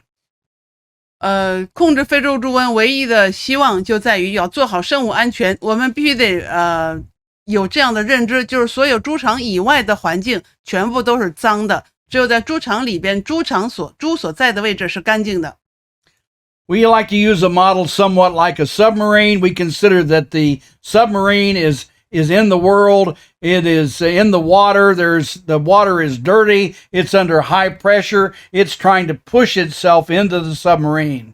控制非洲猪瘟唯一的希望就在于要做好生物安全，我们必须得有这样的认知，就是所有猪场以外的环境全部都是脏的，只有在猪场里边，猪所在的位置是干净的。We like to use a model somewhat like a submarine. We consider that the submarine is in the world. It is in the water. The water is dirty. It's under high pressure. It's trying to push itself into the submarine.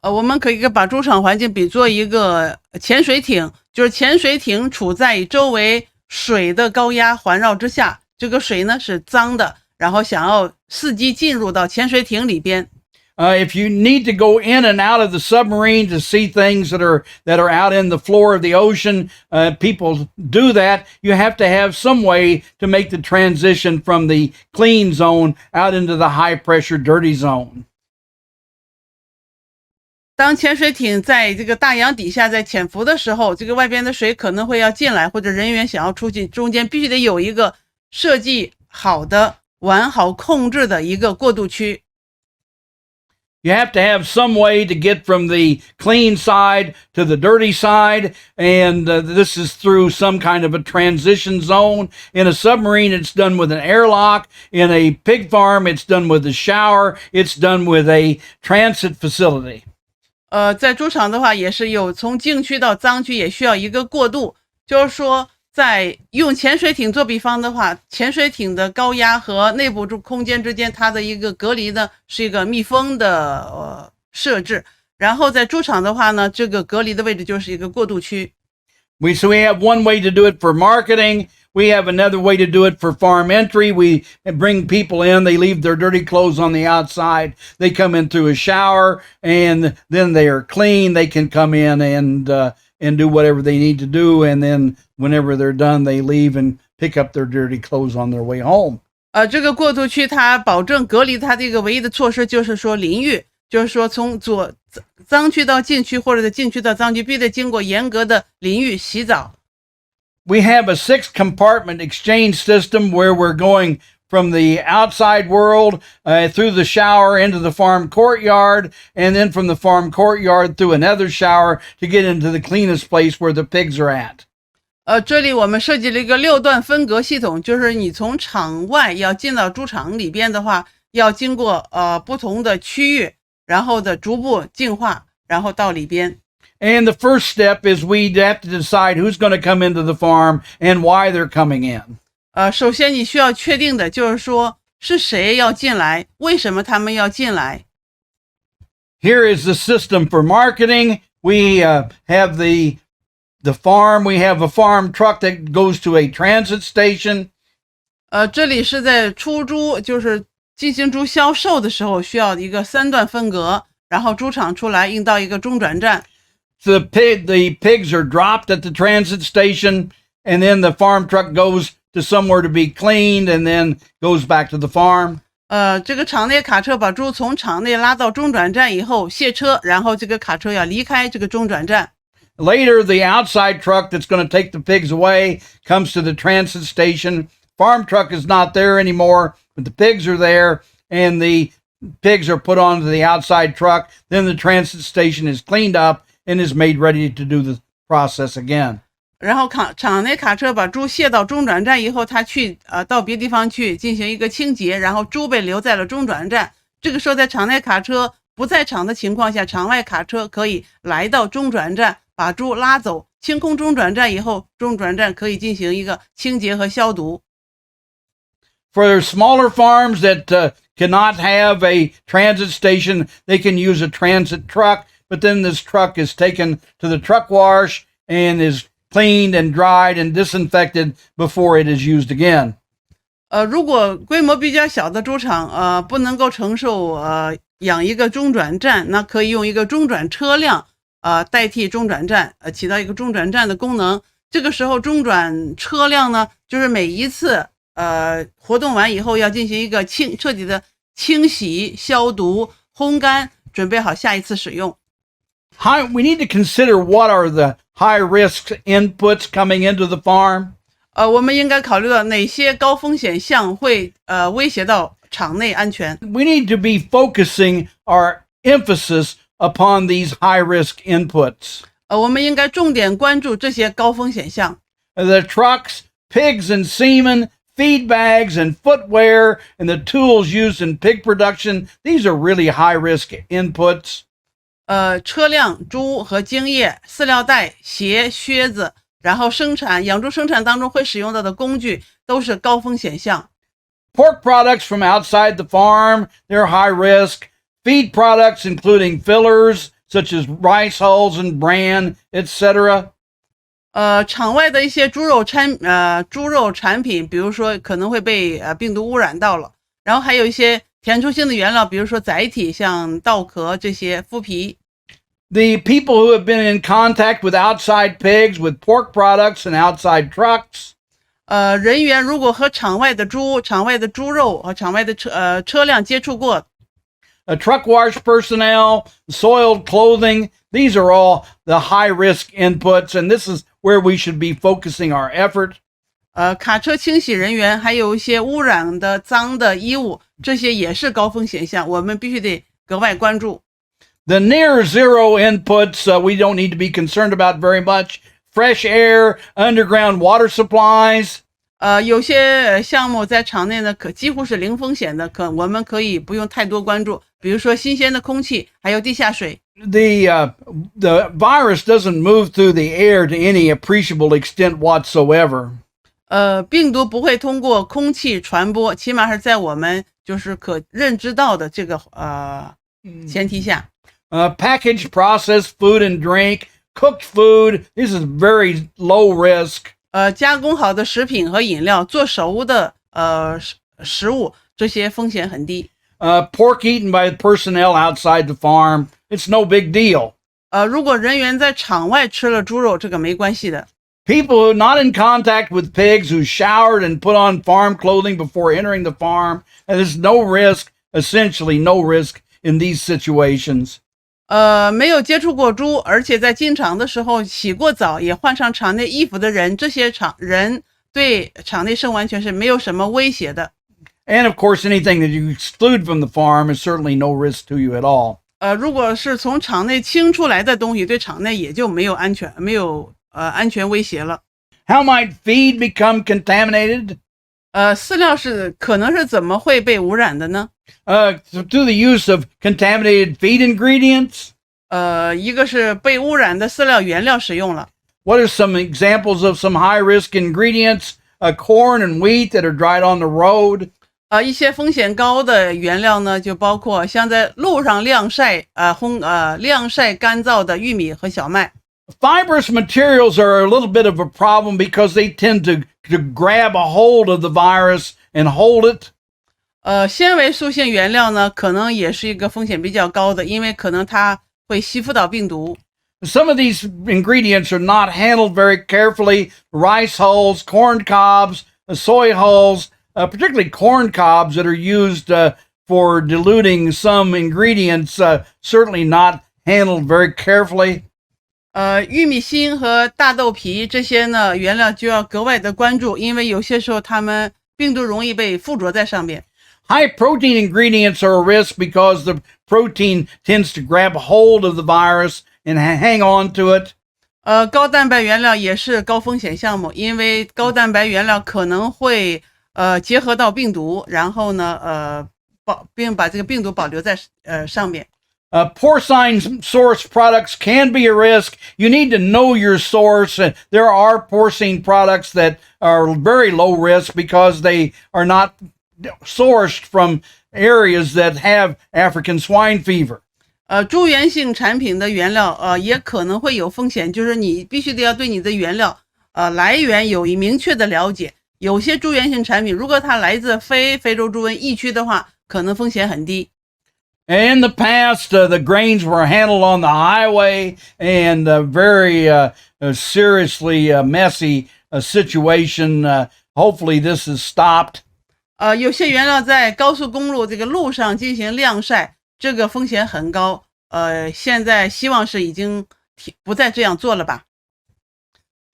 我们可以把猪场环境比作一个潜水艇，就是潜水艇处在周围水的高压环绕之下，这个水呢是脏的，然后想要伺机进入到潜水艇里边。If you need to go in and out of the submarine to see things that are out in the floor of the ocean, people do that. You have to have some way to make the transition from the clean zone out into the high pressure dirty zone. 当潜水艇在这个大洋底下在潜伏的时候，这个外边的水可能会要进来，或者人员想要出去，中间必须得有一个设计好的、完好控制的一个过渡区。You have to have some way to get from the clean side to the dirty side, and this is through some kind of a transition zone. In a submarine, it's done with an airlock. In a pig farm, it's done with a shower. It's done with a transit facility. 在猪场的话，也是有从净区到脏区，也需要一个过渡。就是说，在用潜水艇做比方的话，潜水艇的高压和内部空间之间，它的一个隔离呢是一个密封的设置。然后在猪场的话呢，这个隔离的位置就是一个过渡区。So we have one way to do it for marketing. We have another way to do it for farm entry. We bring people in. They leave their dirty clothes on the outside. They come in through a shower, and then they are clean. They can come in and do whatever they need to do, and then whenever they're done, they leave and pick up their dirty clothes on their way home. 这个过渡区它保证隔离，它这个唯一的措施就是说淋浴，就是说从脏区到禁区，或者禁区到脏区，必须得经过严格的淋浴洗澡。We have a 6-compartment exchange system where we're going from the outside world through the shower into the farm courtyard, and then from the farm courtyard through another shower to get into the cleanest place where the pigs are at. 这里我们设计了一个6段分隔系统，就是你从场外要进到猪场里边的话，要经过不同的区域，然后的逐步净化，然后到里边。And the first step is we have to decide who's going to come into the farm and why they're coming in. 首先你需要确定的就是说是谁要进来，为什么他们要进来。Here is the system for marketing. We have the farm. We have a farm truck that goes to a transit station. 这里是在出猪，就是进行猪销售的时候需要一个3段分隔，然后猪场出来运到一个中转站。The pigs are dropped at the transit station. and then the farm truck goes to somewhere to be cleaned and then goes back to the farm. 这个场内卡车把猪从场内拉到中转站以后卸车，然后这个卡车要离开这个中转站。Later, the outside truck that's going to take the pigs away comes to the transit station. Farm truck is not there anymore, but the pigs are there, and the pigs are put onto the outside truck. Then the transit station is cleaned up and is made ready to do the process again. 然后场内卡车把猪卸到中转站以后，他去到别地方去进行一个清洁，然后猪被留在了中转站。这个时候在场内卡车不在场的情况下，场外卡车可以来到中转站把猪拉走，清空中转站以后，中转站可以进行一个清洁和消毒。For smaller farms that cannot have a transit station, they can use a transit truck, but then this truck is taken to the truck wash and is cleaned and dried and disinfected before it is used again. 如果规模比较小的猪场不能够承受养一个中转站，那可以用一个中转车辆代替中转站，起到一个中转站的功能。这个时候中转车辆呢，就是每一次活动完以后要进行一个彻底的清洗、消毒、烘干，准备好下一次使用。We need to consider what are the high-risk inputs coming into the farm. 我们应该考虑到哪些高风险项会威胁到场内安全。We need to be focusing our emphasis upon these high-risk inputs. 我们应该重点关注这些高风险项。The trucks, pigs and semen, feed bags and footwear, and the tools used in pig production, these are really high-risk inputs. 车辆、猪和精液、饲料袋、鞋、靴子，然后养猪生产当中会使用到的工具都是高风险项。Pork products from outside the farm, they're high risk. Feed products including fillers such as rice hulls and bran, etc. 场外的一些猪肉产品，比如说可能会被病毒污染到了，然后还有一些填充性的原料，比如说载体，像稻壳这些麸皮。The people who have been in contact with outside pigs, with pork products and outside trucks. 人员如果和场外的猪肉和场外的车辆接触过。Truck wash personnel, soiled clothing, these are all the high-risk inputs, and this is where we should be focusing our effort. 卡车清洗人员，还有一些污染的脏的衣物，这些也是高风险项，我们必须得格外关注。The near zero inputs we don't need to be concerned about very much. Fresh air, underground water supplies. 有些项目在场内呢，几乎是零风险的，我们可以不用太多关注，比如说新鲜的空气，还有地下水。The virus doesn't move through the air to any appreciable extent whatsoever. 病毒不会通过空气传播，起码是在我们就是可认知到的这个前提下。Packaged processed food and drink, cooked food, this is very low risk. 加工好的食品和饮料，做熟的食物，这些风险很低。Pork eaten by the personnel outside the farm, it's no big deal. 如果人员在场外吃了猪肉，这个没关系的。People who are not in contact with pigs, who showered and put on farm clothing before entering the farm, and there's no risk, essentially no risk in these situations. 没有接触过猪，而且在进场的时候洗过澡，也换上场内衣服的人，这些人对场内生物安全是没有什么威胁的。And of course, anything that you exclude from the farm is certainly no risk to you at all. 如果是从场内清出来的东西，对场内也就没有安全威胁了。How might feed become contaminated? 饲料可能是怎么会被污染的呢？Through the use of contaminated feed ingredients. 一个是被污染的饲料原料使用了。What are some examples of some high-risk ingredients? Corn and wheat that are dried on the road. 一些风险高的原料呢，就包括像在路上晾晒干燥的玉米和小麦。Fibrous materials are a little bit of a problem because they tend to grab a hold of the virus and hold it. 纤维素性原料呢，可能也是一个风险比较高的，因为可能它会吸附到病毒。Some of these ingredients are not handled very carefully. Rice hulls, corn cobs, soy hulls, particularly corn cobs that are used for diluting some ingredients, certainly not handled very carefully. 玉米芯和大豆皮这些呢原料就要格外的关注，因为有些时候它们病毒容易被附着在上面。High protein ingredients are a risk because the protein tends to grab hold of the virus and hang on to it. 高蛋白原料也是高风险项目，因为高蛋白原料可能会结合到病毒，然后呢并把这个病毒保留在上面。Porcine source products can be a risk. You need to know your source. There are porcine products that are very low risk because they are not sourced from areas that have African swine fever. 猪源性产品的原料也可能会有风险，就是你必须得要对你的原料来源有一明确的了解。有些猪源性产品如果它来自非洲猪瘟疫区的话，可能风险很低。In the past, the grains were handled on the highway and very seriously messy situation. Hopefully this is stopped. 有些原料在高速公路这个路上进行晾晒，这个风险很高。现在希望是已经不再这样做了吧。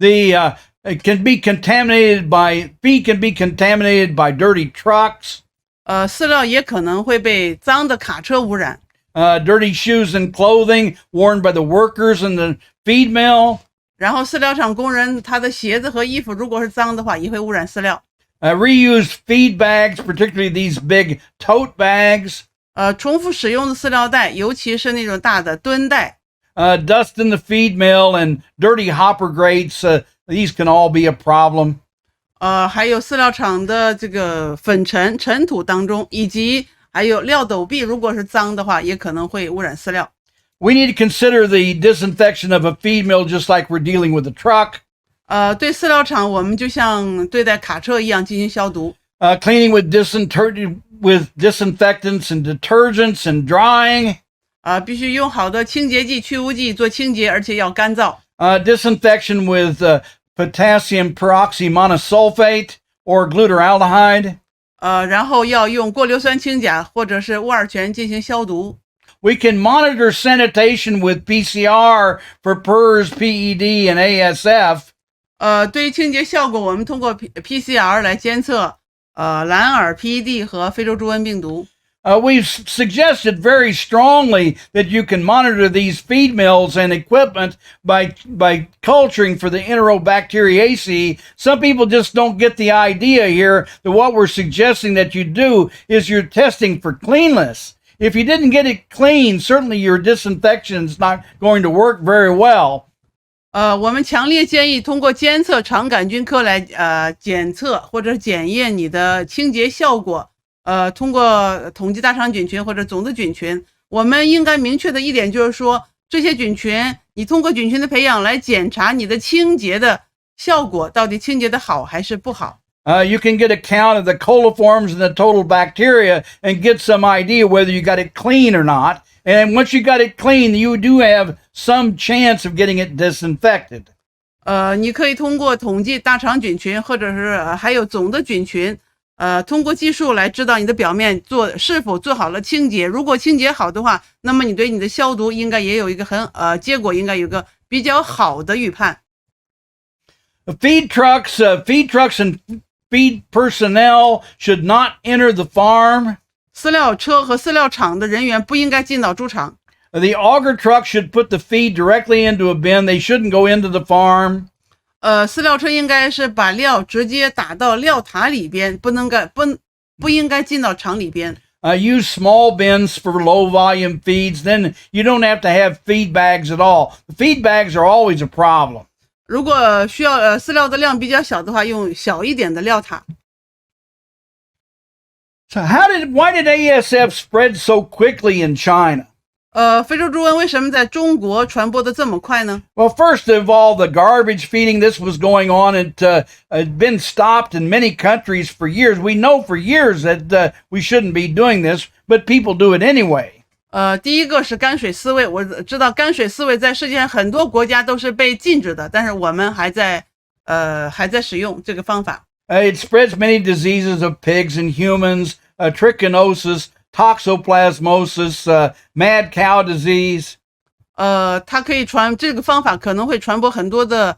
It can be contaminated by feed can be contaminated by dirty trucks. 饲料也可能会被脏的卡车污染。Dirty shoes and clothing worn by the workers in the feed mill. 然后饲料厂工人他的鞋子和衣服如果是脏的话，也会污染饲料。Reused feed bags, particularly these big tote bags. 重复使用的饲料袋，尤其是那种大的吨袋。Dust in the feed mill and dirty hopper grates. These can all be a problem. 还有饲料厂的这个粉尘土当中，以及还有料斗壁，如果是脏的话，也可能会污染饲料。We need to consider the disinfection of a feed mill just like we're dealing with a truck. 对饲料厂，我们就像对待卡车一样进行消毒。Cleaning with disinfectants and detergents and drying. 必须用好的清洁剂、去污剂做清洁，而且要干燥。Disinfection with potassium peroxymonosulfate or glutaraldehyde. 然后要用过硫酸氢钾或者是戊二醛进行消毒。We can monitor sanitation with PCR for PERS, PED, and ASF. 对于清洁效果，我们通过 PCR 来监测蓝耳、PED 和非洲猪瘟病毒。We've suggested very strongly that you can monitor these feed mills and equipment by culturing for the Enterobacteriaceae. Some people just don't get the idea here that what we're suggesting that you do is you're testing for cleanliness. If you didn't get it clean, certainly your disinfection is not going to work very well. 我们强烈建议通过监测肠杆菌科来检测或者检验你的清洁效果。通过统计大肠菌群或者种子菌群，我们应该明确的一点就是说，这些菌群你通过菌群的培养来检查你的清洁的效果，到底清洁的好还是不好。You can get a count of the coliforms and the total bacteria and get some idea whether you got it clean or not. And once you got it clean, you do have some chance of getting it disinfected. 你可以通过统计大肠菌群或者是还有种子菌群，通过技术来知道你的表面是否做好了清洁。如果清洁好的话，那么你对你的消毒应该也有一个结果应该有一个比较好的预判。Feed trucks and feed personnel should not enter the farm. 饲料车和饲料厂的人员不应该进到猪场。The auger truck should put the feed directly into a bin. They shouldn't go into the farm. 饲料车应该是把料直接打到料塔里边，不应该进到厂里边。Use small bins for low volume feeds. Then you don't have to have feed bags at all. The feed bags are always a problem. 如果需要饲料的量比较小的话，用小一点的料塔。So why did ASF spread so quickly in China? 非洲猪瘟为什么在中国传播的这么快呢？ Well, first of all, the garbage feeding, this was going on. It had been stopped in many countries for years. We know for years that we shouldn't be doing this, but people do it anyway. 第一个是干水饲喂，我知道干水饲喂在世界上很多国家都是被禁止的，但是我们还在使用这个方法。It spreads many diseases of pigs and humans, trichinosis, toxoplasmosis, mad cow disease. 它可以这个方法可能会传播很多的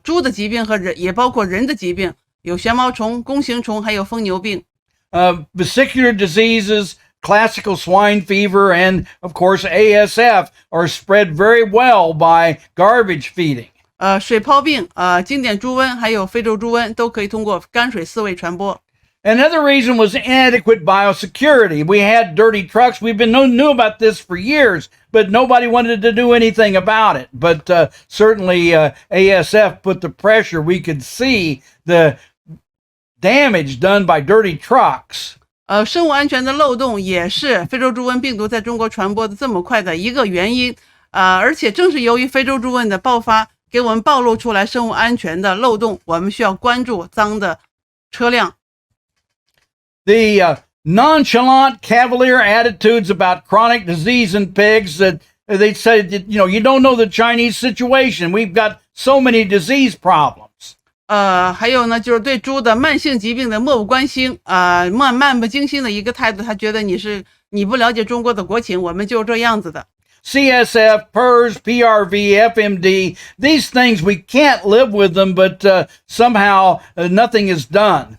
猪的疾病和人，也包括人的疾病，有旋毛虫、弓形虫，还有疯牛病。Vesicular diseases, classical swine fever, and of course ASF are spread very well by garbage feeding. 水泡病、经典猪瘟还有非洲猪瘟都可以通过干水饲喂传播。Another reason was inadequate biosecurity. We had dirty trucks. We've been knew about this for years, but nobody wanted to do anything about it. But certainly ASF put the pressure. We could see the damage done by dirty trucks. 生物安全的漏洞也是非洲猪瘟病毒在中国传播的这么快的一个原因。而且正是由于非洲猪瘟的爆发，给我们暴露出来生物安全的漏洞，我们需要关注脏的车辆。The nonchalant, cavalier attitudes about chronic disease in pigs that they said, you don't know the Chinese situation. We've got so many disease problems. 还有呢，就是对猪的慢性疾病的漠不关心，漫不经心的一个态度，他觉得你不了解中国的国情，我们就这样子的。CSF, PERS, PRV, FMD, these things we can't live with them, but somehow nothing is done.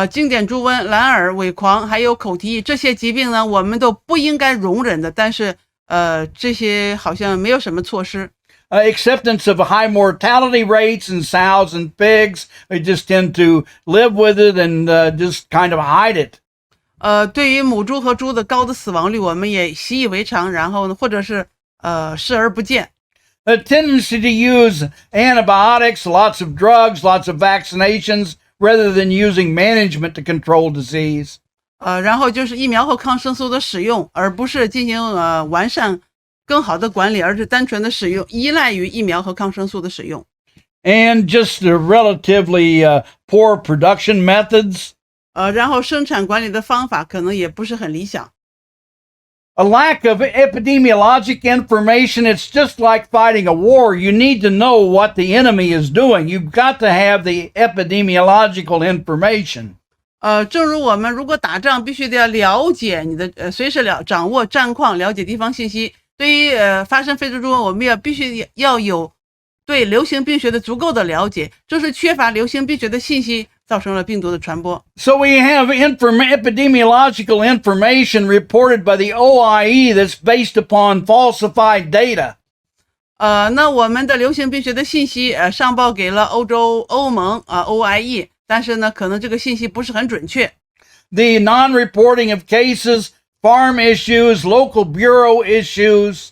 经典猪瘟、蓝耳、伪狂还有口蹄疫这些疾病呢，我们都不应该容忍的，但是这些好像没有什么措施。Acceptance of high mortality rates in sows and pigs, they just tend to live with it and just kind of hide it. 对于母猪和猪的高的死亡率，我们也习以为常，然后呢，或者是视而不见。A tendency to use antibiotics, lots of drugs, lots of vaccinations, rather than using management to control disease. 然后就是疫苗和抗生素的使用，而不是进行完善更好的管理，而是单纯的使用，依赖于疫苗和抗生素的使用。And just the relatively poor production methods. 然后生产管理的方法可能也不是很理想。A lack of epidemiologic information, it's just like fighting a war. You need to know what the enemy is doing. You've got to have the epidemiological information. 正如我们如果打仗必须得要了解你的随时掌握战况，了解地方信息。对于发生非洲猪瘟，我们必须要有对流行病学的足够的了解，正是缺乏流行病学的信息造成了病毒的传播。So we have epidemiological information reported by the OIE that's based upon falsified data. 那我们的流行病学的信息上报给了欧盟OIE， 但是呢，可能这个信息不是很准确。The non-reporting of cases, farm issues, local bureau issues.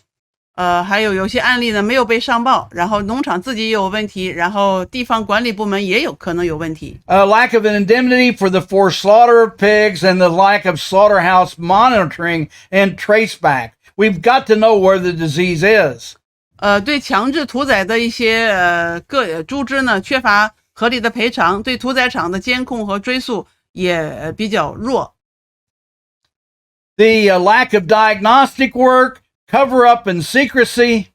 还有些案例呢没有被上报，然后农场自己也有问题，然后地方管理部门也有可能有问题。Lack of an indemnity for the forced slaughter of pigs and the lack of slaughterhouse monitoring and traceback. We've got to know where the disease is. 对强制屠宰的一些猪只呢，缺乏合理的赔偿，对屠宰场的监控和追溯也比较弱。The lack of diagnostic work, cover up and secrecy.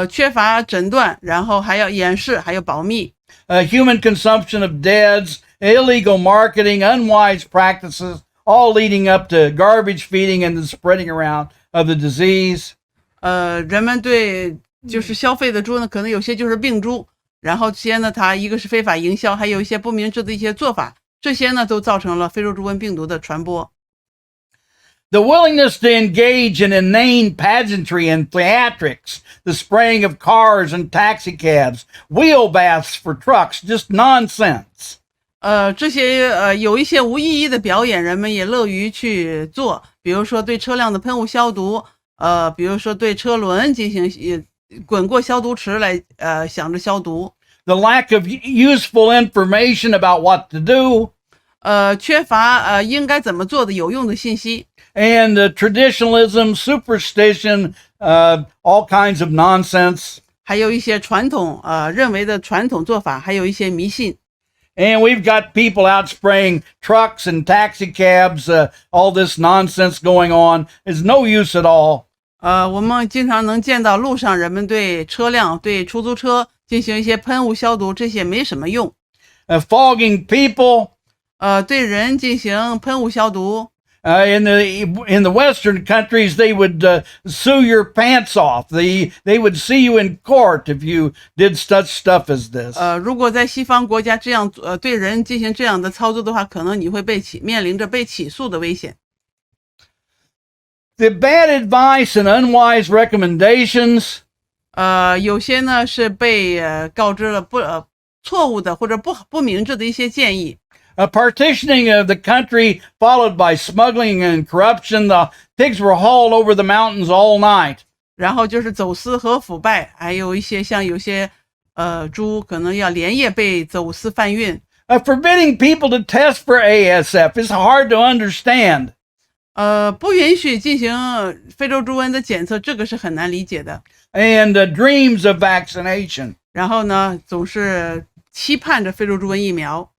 缺乏诊断，然后还要掩饰，还有保密。Human consumption of deads, illegal marketing, unwise practices, all leading up to garbage feeding and the spreading around of the disease. 人们对就是消费的猪呢，可能有些就是病猪，然后这些呢，它一个是非法营销，还有一些不明智的一些做法，这些呢都造成了非洲猪瘟病毒的传播。The willingness to engage in inane pageantry and theatrics, the spraying of cars and taxicabs, wheel baths for trucks, just nonsense. 这些有一些无意义的表演，人们也乐于去做，比如说对车辆的喷雾消毒，比如说对车轮进行滚过消毒池来想着消毒。The lack of useful information about what to do. 缺乏应该怎么做的有用的信息。And traditionalism, superstition, all kinds of nonsense. 还有一些传统认为的传统做法，还有一些迷信。And we've got people out spraying trucks and taxi cabs, all this nonsense going on. It's no use at all. 我们经常能见到路上人们对车辆、对出租车进行一些喷雾消毒，这些没什么用。Fogging people. 对人进行喷雾消毒。In the Western countries, they would sue your pants off. They would see you in court if you did such stuff as this. 如果在西方国家这样对人进行这样的操作的话，可能你会面临着被起诉的危险。The bad advice and unwise recommendations. 有些呢是被告知了错误的或者不明智的一些建议。A partitioning of the country followed by smuggling and corruption. The pigs were hauled over the mountains all night. 然后就是走私和腐败，还有一些像有些猪可能要连夜被走私贩运。Forbidding people to test for ASF is hard to understand. 不允许进行非洲猪瘟的检测，这个是很难理解的。And dreams of vaccination. 然后呢，总是期盼着非洲猪瘟疫苗。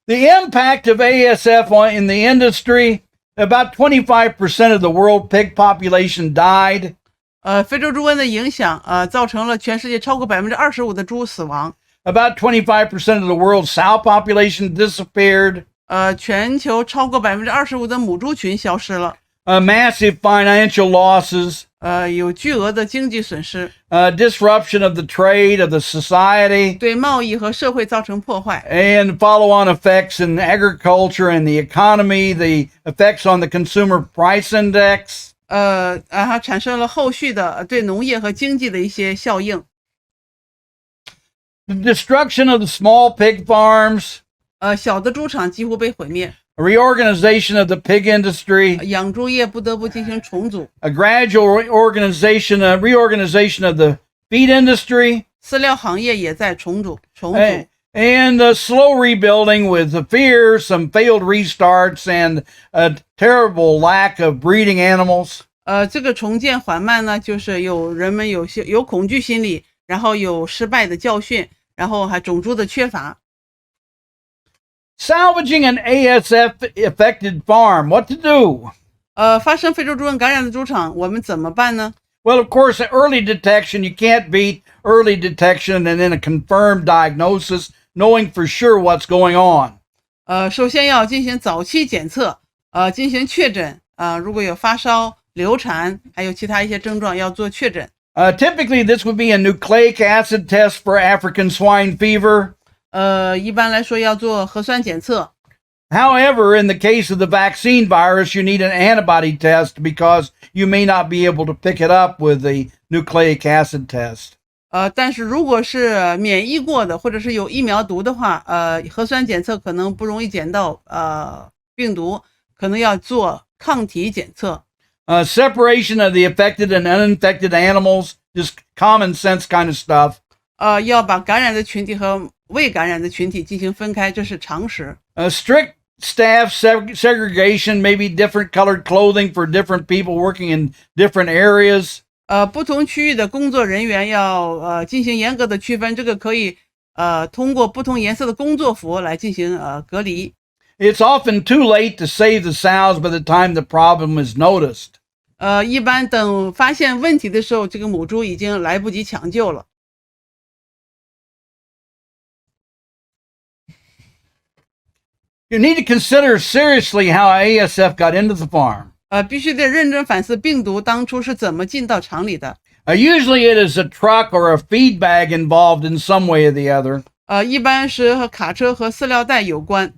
The impact of ASF in the industry, about 25% of the world pig population died. 非洲猪瘟的影响造成了全世界超过25%的猪死亡。About 25% of the world's sow population disappeared. 全球超过25%的母猪群消失了。Massive financial losses. 有巨额的经济损失。Disruption of the trade of the society. 对贸易和社会造成破坏。And follow-on effects in agriculture and the economy, the effects on the consumer price index. 它产生了后续的对农业和经济的一些效应。The destruction of the small pig farms. 小的猪场几乎被毁灭。Reorganization of the pig industry. 养猪业不得不进行重组。A gradual reorganization of the feed industry. 饲料行业也在重组。And a slow rebuilding with the fear, some failed restarts, and a terrible lack of breeding animals. 这个重建缓慢呢，就是人们有恐惧心理，然后有失败的教训，然后还种猪的缺乏。Salvaging an ASF-affected farm, what to do? 发生非洲猪瘟感染的猪场，我们怎么办呢？ Well, of course, early detection, you can't beat early detection and then a confirmed diagnosis, knowing for sure what's going on. 首先要进行早期检测，进行确诊，如果有发烧、流产，还有其他一些症状，要做确诊。Typically, this would be a nucleic acid test for African swine fever. 一般来说要做核酸检测。However, in the case of the vaccine virus, you need an antibody test because you may not be able to pick it up with the nucleic acid test. 但是如果是免疫过的或者是有疫苗毒的话，核酸检测可能不容易检到病毒，可能要做抗体检测。Separation of the affected and uninfected animals, just common sense kind of stuff. 要把感染的群体和未感染的群体进行分开，这是常识。Strict staff segregation, maybe different colored clothing for different people working in different areas. 不同区域的工作人员要进行严格的区分，这个可以通过不同颜色的工作服来进行隔离。It's often too late to save the sows by the time the problem is noticed. 一般等发现问题的时候，这个母猪已经来不及抢救了。You need to consider seriously how ASF got into the farm. 必须得认真反思病毒当初是怎么进到厂里的。Usually it is a truck or a feed bag involved in some way or the other. 一般是和卡车和饲料袋有关。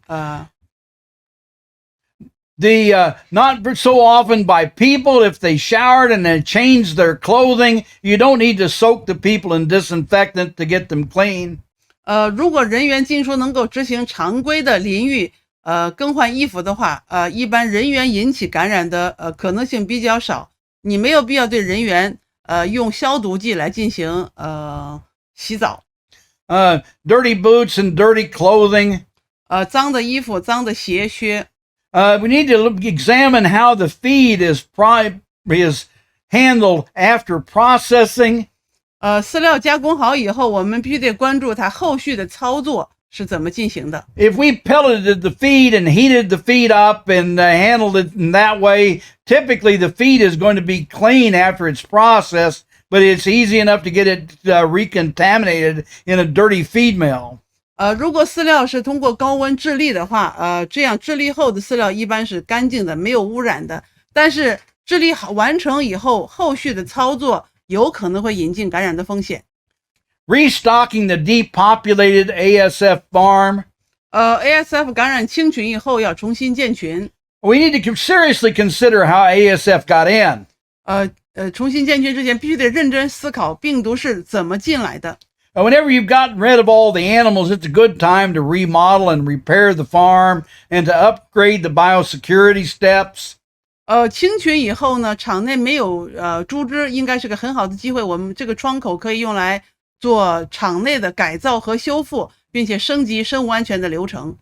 Not so often by people. If they showered and they changed their clothing, you don't need to soak the people in disinfectant to get them clean. 如果人员进出能够执行常规的淋浴，更换衣服的话，一般人员引起感染的可能性比较少。你没有必要对人员用消毒剂来进行洗澡。Dirty boots and dirty clothing. 脏的衣服、脏的鞋靴。We need to examine how the feed is handled after processing. 饲料加工好以后，我们必须得关注它后续的操作，是怎么进行的。If we pelleted the feed and heated the feed up and handled it in that way, typically the feed is going to be clean after it's processed, but it's easy enough to get it recontaminated in a dirty feed mill. 如果饲料是通过高温制粒的话，这样制粒后的饲料一般是干净的，没有污染的。但是制粒完成以后，后续的操作有可能会引进感染的风险。Restocking the depopulated ASF farm. ASF 感染清群以后要重新建群。We need to seriously consider how ASF got in. 重新建群之前必须得认真思考病毒是怎么进来的。Whenever you've gotten rid of all the animals, it's a good time to remodel and repair the farm and to upgrade the biosecurity steps. 清群以后呢，场内没有猪只，应该是个很好的机会。我们这个窗口可以用来做场内的改造和修复，并且升级生物安全的流程。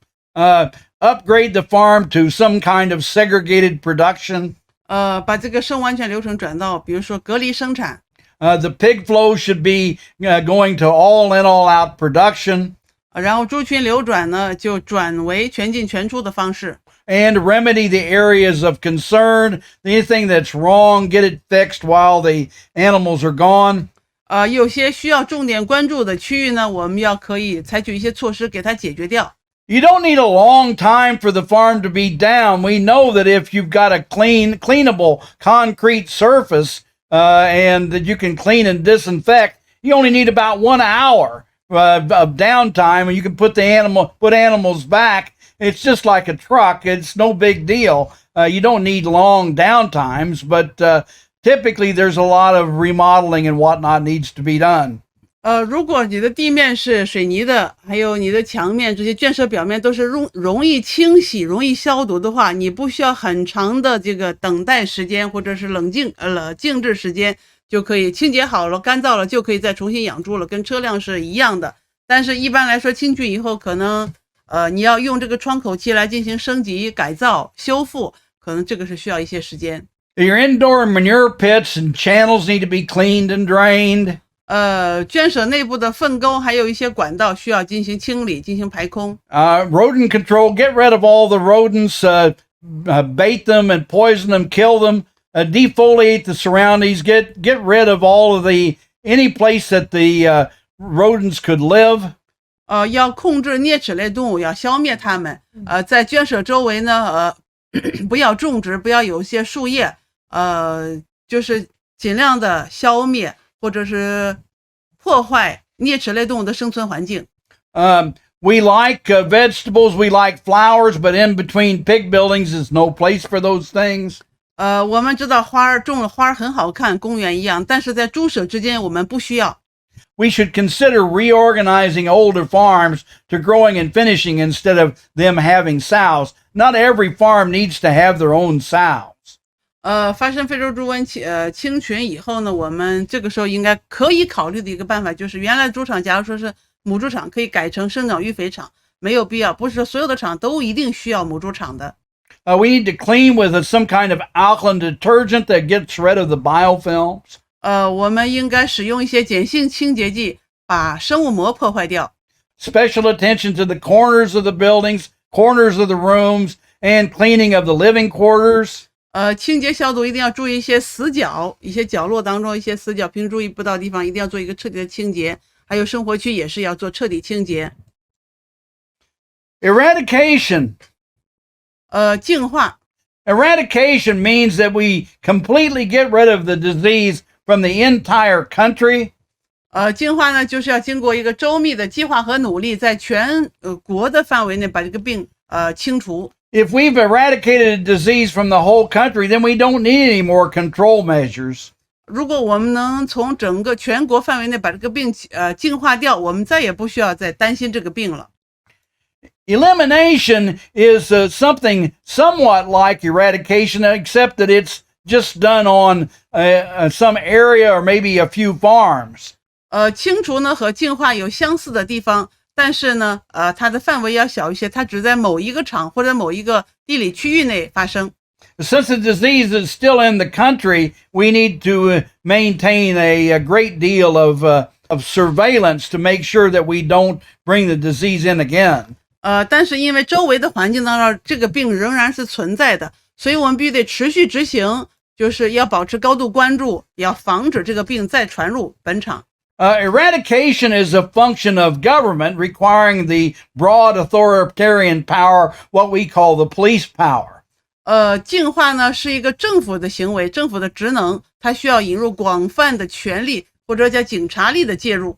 Upgrade the farm to some kind of segregated production. 把这个生物安全流程转到，比如说隔离生产。The pig flow should be going to all in, all out production. 然后猪群流转呢，就转为全进全出的方式。And remedy the areas of concern. Anything that's wrong, get it fixed while the animals are gone. 有些需要重点关注的区域呢，我们可以采取一些措施给它解决掉。You don't need a long time for the farm to be down. We know that if you've got a cleanable concrete surface, and that you can clean and disinfect, you only need about 1 hour of downtime, and you can put animals back. It's just like a truck. It's no big deal. You don't need long downtimes, but typically there's a lot of remodeling and whatnot needs to be done. 如果你的地面是水泥的，还有你的墙面这些圈舍表面都是容易清洗、容易消毒的话，你不需要很长的这个等待时间或者是静置时间，就可以清洁好了、干燥了，就可以再重新养猪了，跟车辆是一样的。但是一般来说，清群以后可能你要用这个窗口期来进行升级、改造、修复，可能这个是需要一些时间。Your indoor manure pits and channels need to be cleaned and drained. 圈舍内部的粪沟还有一些管道需要进行清理、进行排空。Rodent control, get rid of all the rodents, bait them and poison them, kill them, defoliate the surroundings, get rid of all of any place that the rodents could live. 要控制啮齿类动物，要消灭它们。在圈舍周围呢，不要种植，不要有一些树叶，就是尽量的消灭或者是破坏啮齿类动物的生存环境。We like vegetables, we like flowers, but in between pig buildings is no place for those things. 我们知道种了花很好看，公园一样，但是在猪舍之间我们不需要。We should consider reorganizing older farms to growing and finishing instead of them having sows. Not every farm needs to have their own sows. 发生非洲猪瘟清群以后呢，我们这个时候可以考虑的一个办法就是，原来猪场假如说是母猪场，可以改成生长育肥场，没有必要，不是说所有的场都一定需要母猪场的。We need to clean with some kind of alkaline detergent that gets rid of the biofilms. 我们应该使用一些碱性清洁剂，把生物膜破坏掉。Special attention to the corners of the buildings, corners of the rooms, and cleaning of the living quarters. 清洁消毒一定要注意一些死角，一些角落当中一些死角，平时注意不到的地方一定要做一个彻底的清洁，还有生活区也是要做彻底清洁。Eradication. 净化。Eradication means that we completely get rid of the disease from the entire country. 净化呢，就是要经过一个周密的计划和努力，在全国的范围内把这个病清除。If we've eradicated a disease from the whole country, then we don't need any more control measures. 如果我们能从整个全国范围内把这个病净化掉，我们再也不需要再担心这个病了。Elimination is something somewhat like eradication, except that it's just done on some area or maybe a few farms. 清除呢和净化有相似的地方，但是呢，它的范围要小一些，它只在某一个场或者某一个地理区域内发生。Since the disease is still in the country, we need to maintain a great deal of of surveillance to make sure that we don't bring the disease in again. 但是因为周围的环境当中这个病仍然是存在的，所以我们必须得持续执行，就是要保持高度关注，要防止这个病再传入本场。Eradication is a function of government requiring the broad authoritarian power, what we call the police power. 净化呢是一个政府的行为，政府的职能，它需要引入广泛的权力或者叫警察力的介入。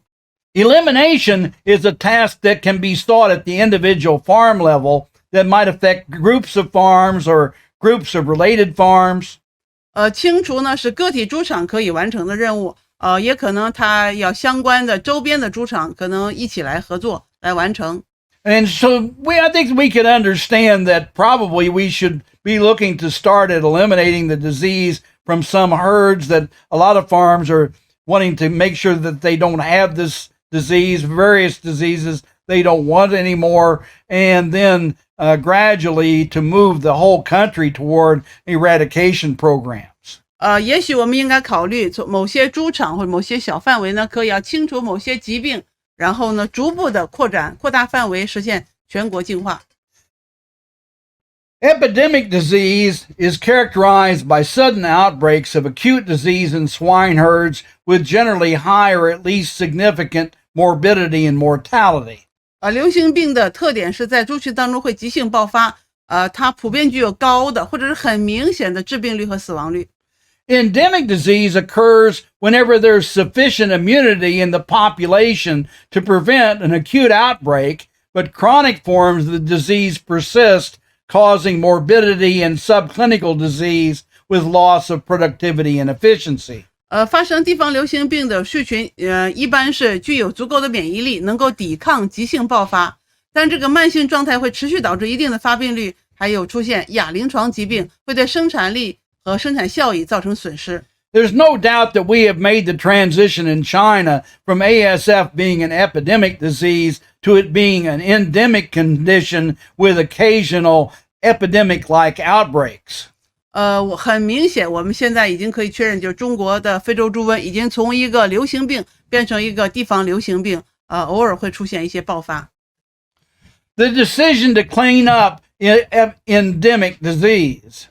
Elimination is a task that can be sought at the individual farm level that might affect groups of farms or groups of related farms. 清除呢是个体猪场可以完成的任务，也可能它要相关的周边的猪场可能一起来合作来完成。And so I think we can understand that probably we should be looking to start at eliminating the disease from some herds, that a lot of farms are wanting to make sure that they don't have this disease, various diseases they don't want anymore, and then gradually to move the whole country toward eradication programs. 也许我们应该考虑从某些猪场或者某些小范围呢，可以要清除某些疾病，然后呢，逐步的扩大范围，实现全国净化。Epidemic disease is characterized by sudden outbreaks of acute disease in swine herds with generally high or at least significant morbidity and mortality. 流行病的特点是在猪群当中会急性爆发，它普遍具有高的或者是很明显的致病率和死亡率。Endemic disease occurs whenever there's sufficient immunity in the population to prevent an acute outbreak, but chronic forms of the disease persist, causing morbidity and subclinical disease with loss of productivity and efficiency. 发生地方流行病的畜群，一般是具有足够的免疫力，能够抵抗急性爆发，但这个慢性状态会持续导致一定的发病率，还有出现亚临床疾病，会对生产力和生产效益造成损失。There's no doubt that we have made the transition in China from ASF being an epidemic disease to it being an endemic condition with occasional epidemic-like outbreaks. 很明显，我们现在已经可以确认，就是中国的非洲猪瘟已经从一个流行病变成一个地方流行病，偶尔会出现一些爆发。The decision to clean up endemic disease.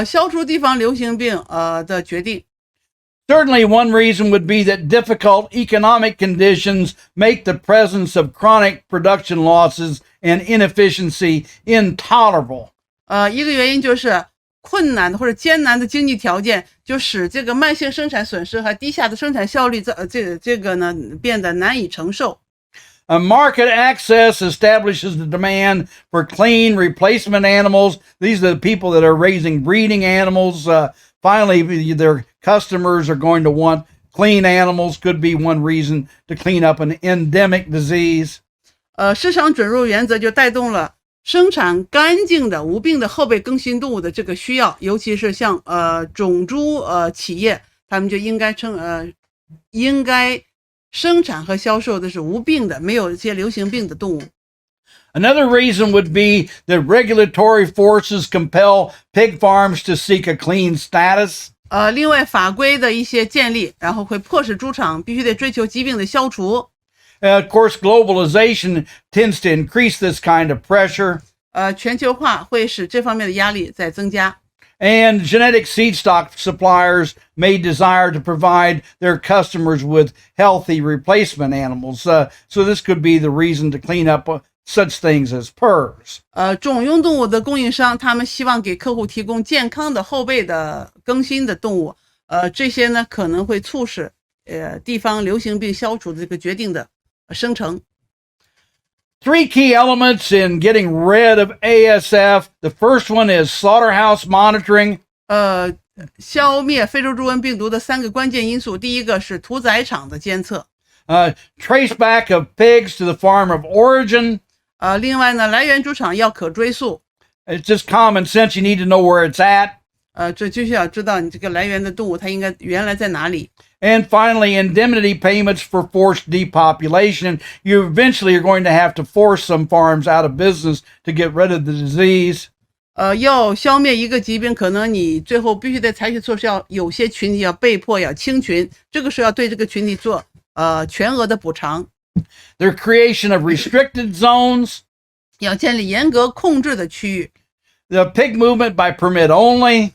消除地方流行病的决定。Certainly, one reason would be that difficult economic conditions make the presence of chronic production losses and inefficiency intolerable. 一个原因就是困难的或者艰难的经济条件，就使这个慢性生产损失和低下的生产效率，这个呢变得难以承受。Market access establishes the demand for clean replacement animals. These are the people that are raising breeding animals. Finally, their customers are going to want clean animals. Could be one reason to clean up an endemic disease. 市场准入原则就带动了生产干净的无病的后备更新动物的这个需要，尤其是像种猪企业，他们就应该生产和销售的是无病的，没有一些流行病的动物。Another reason would be that regulatory forces compel pig farms to seek a clean status. 另外法规的一些建立，然后会迫使猪场必须得追求疾病的消除。Of course, globalization tends to increase this kind of pressure. 全球化会使这方面的压力在增加。And genetic seed stock suppliers may desire to provide their customers with healthy replacement animals. So this could be the reason to clean up such things as PRRS. 种用动物的供应商，他们希望给客户提供健康的后备的更新的动物。这些呢可能会促使地方流行病消除的这个决定的生成。Three key elements in getting rid of ASF. The first one is slaughterhouse monitoring. 消灭非洲猪瘟病毒的3个关键因素，第一个是屠宰场的监测。Traceback of pigs to the farm of origin. 另外呢，来源猪场要可追溯。It's just common sense. You need to know where it's at. 这就需要知道你这个来源的动物它应该原来在哪里。And finally, indemnity payments for forced depopulation. You eventually are going to have to force some farms out of business to get rid of the disease. 要消灭一个疾病，可能你最后必须得采取措施，要有些群体要被迫要清群，这个时候要对这个群体做全额的补偿。Their creation of restricted zones, 要建立严格控制的区域。the pig movement by permit only,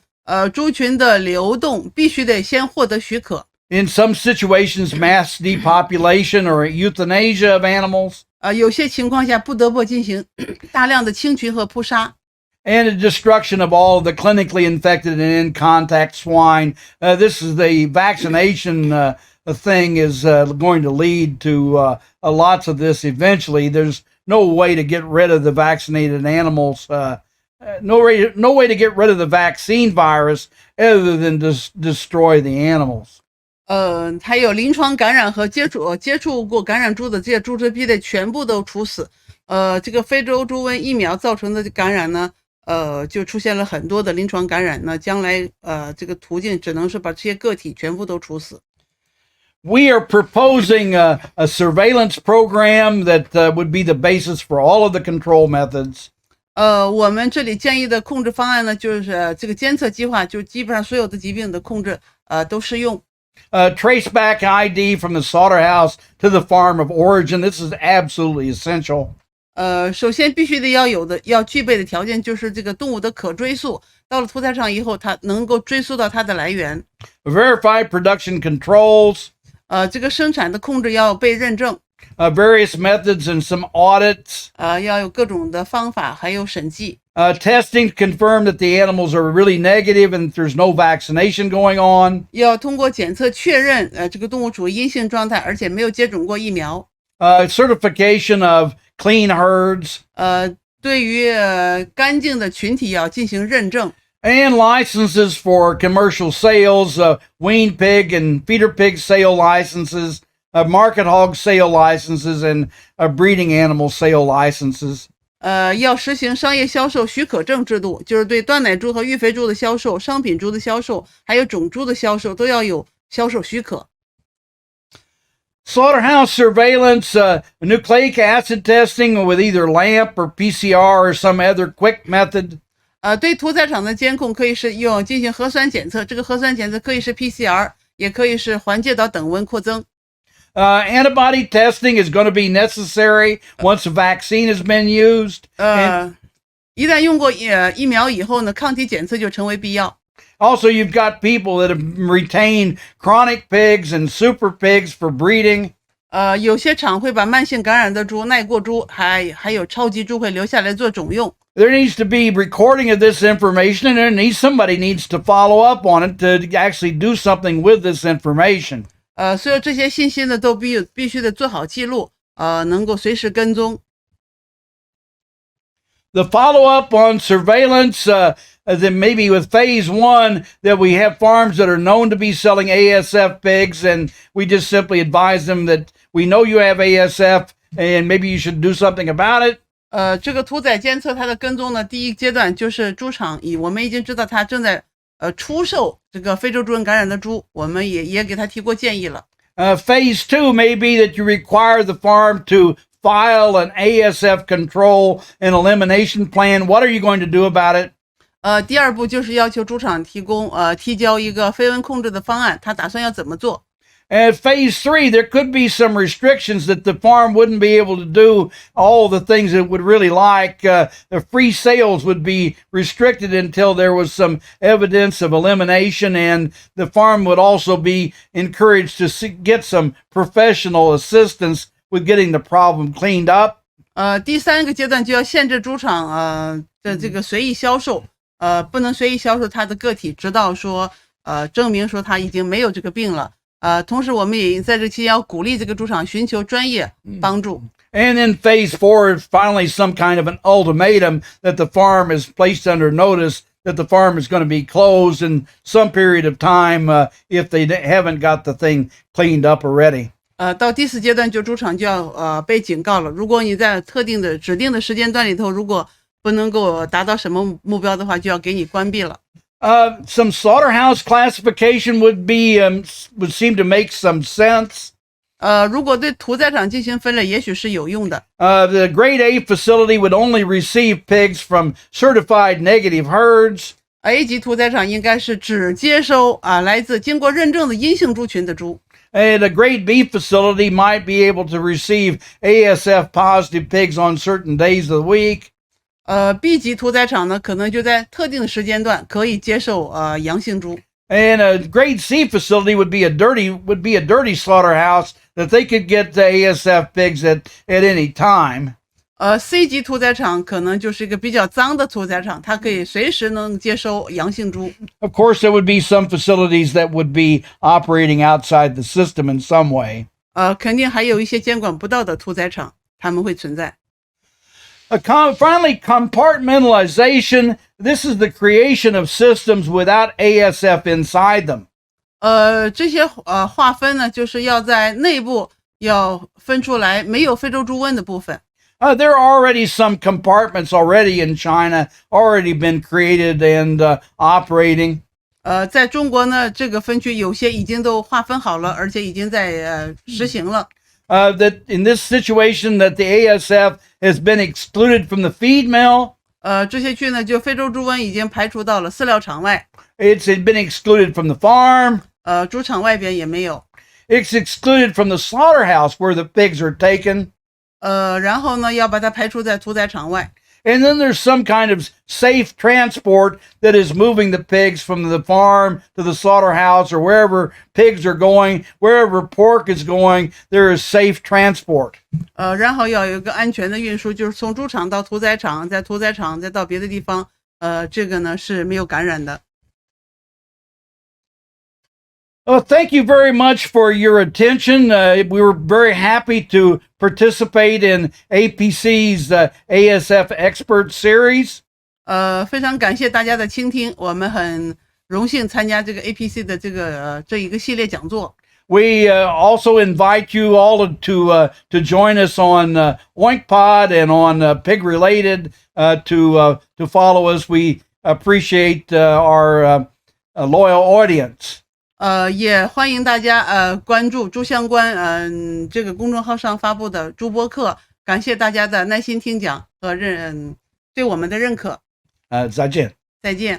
猪群的流动必须得先获得许可。in some situations, mass depopulation or euthanasia of animals, 有些情况下不得不进行大量的清群和扑杀。and the destruction of all of the clinically infected and in contact swine. This is the vaccination thing is going to lead to lots of this eventually. There's no way to get rid of the vaccinated animals, no way to get rid of the vaccine virus other than destroy the animals. 还有临床感染和接触过感染猪的这些猪只必得全部都处死。这个非洲猪瘟疫苗造成的感染呢，就出现了很多的临床感染。那将来这个途径只能是把这些个体全部都处死。We are proposing a surveillance program that would be the basis for all of the control methods. 我们这里建议的控制方案呢，就是这个监测计划，就基本上所有的疾病的控制都适用。Trace back ID from the slaughterhouse to the farm of origin. This is absolutely essential. 首先必须得要具备的条件就是这个动物的可追溯，到了屠宰场以后，它能够追溯到它的来源。Verify production controls. 这个生产的控制要被认证。Various methods and some audits. 要有各种的方法，还有审计。Testing to confirm that the animals are really negative and there's no vaccination going on. 要通过检测确认，这个动物处于阴性状态，而且没有接种过疫苗。Certification of clean herds. 对于干净的群体要进行认证。And licenses for commercial sales, weaned pig and feeder pig sale licenses, market hog sale licenses, and breeding animal sale licenses. 要实行商业销售许可证制度，就是对断奶猪和育肥猪的销售、商品猪的销售，还有种猪的销售都要有销售许可。Slaughterhouse surveillance, nucleic acid testing with either LAMP or PCR or some other quick method. 对屠宰场的监控可以是进行核酸检测，这个核酸检测可以是 PCR， 也可以是环介导等温扩增。Antibody testing is going to be necessary once a vaccine has been used. 一旦用过疫苗以后呢，抗体检测就成为必要。Also, you've got people that have retained chronic pigs and super pigs for breeding. 有些厂会把慢性感染的猪、耐过猪，还有超级猪会留下来做种用。There needs to be recording of this information, and somebody needs to follow up on it to actually do something with this information. 所有这些信息呢，都必须得做好记录，能够随时跟踪。The follow-up on surveillance, then maybe with phase 1, that we have farms that are known to be selling ASF pigs, and we just simply advise them that we know you have ASF, and maybe you should do something about it. 这个屠宰监测它的跟踪呢，第一阶段就是猪场我们已经知道它正在出售这个非洲猪瘟感染的猪，我们也给他提过建议了。Phase 2 may be that you require the farm to file an ASF control and elimination plan. What are you going to do about it? 第二步就是要求猪场提交一个非瘟控制的方案，他打算要怎么做。At phase 3, there could be some restrictions that the farm wouldn't be able to do all the things it would really like. The free sales would be restricted until there was some evidence of elimination, and the farm would also be encouraged to get some professional assistance with getting the problem cleaned up. 第三个阶段就要限制猪场的这个随意销售，不能随意销售它的个体，直到说证明说它已经没有这个病了。同时我们也在这期间要鼓励这个猪场寻求专业帮助。And then phase 4 is finally some kind of an ultimatum that the farm is placed under notice that the farm is going to be closed in some period of time if they haven't got the thing cleaned up already. 到第4阶段就猪场就要被警告了，如果你在特定的指定的时间段里头，如果不能够达到什么目标的话，就要给你关闭了。Some slaughterhouse classification would seem to make some sense. 如果对屠宰场进行分类，也许是有用的。The Grade A facility would only receive pigs from certified negative herds. A 级屠宰场应该是只接收来自经过认证的阴性猪群的猪。And a great beef facility might be able to receive ASF positive pigs on certain days of the week. B 级屠宰场呢，可能就在特定的时间段可以接受阳性猪。And a grade C facility would be a dirty slaughterhouse that they could get the ASF pigs at any time. C 级屠宰场可能就是一个比较脏的屠宰场，它可以随时能接收阳性猪。Of course, there would be some facilities that would be operating outside the system in some way. 肯定还有一些监管不到的屠宰场，它们会存在。Finally, compartmentalization. This is the creation of systems without ASF inside them. 这些划分呢，就是要在内部要分出来没有非洲猪瘟的部分。There are already some compartments already in China, already been created and operating. 在中国呢，这个分区有些已经都划分好了，而且已经在实行了。That in this situation that the ASF has been excluded from the feed mill. 这些区呢，就非洲猪瘟已经排除到了饲料厂外。It's been excluded from the farm. 猪场外边也没有。It's excluded from the slaughterhouse where the pigs are taken. 然后呢，要把它排除在屠宰场外。And then there's some kind of safe transport that is moving the pigs from the farm to the slaughterhouse or wherever pigs are going, wherever pork is going, there is safe transport. 然后要有一个安全的运输，就是从猪场到屠宰场，在屠宰场再到别的地方，这个呢是没有感染的。Well, thank you very much for your attention. We were very happy to participate in APC's ASF Expert Series. 非常感谢大家的倾听，我们很荣幸参加这个 APC 的这一个系列讲座。We also invite you all to join us on OinkPod and on Pig Related to follow us. We appreciate our loyal audience. 也欢迎大家关注猪相关这个公众号上发布的猪播客，感谢大家的耐心听讲和对我们的认可。再见。再见。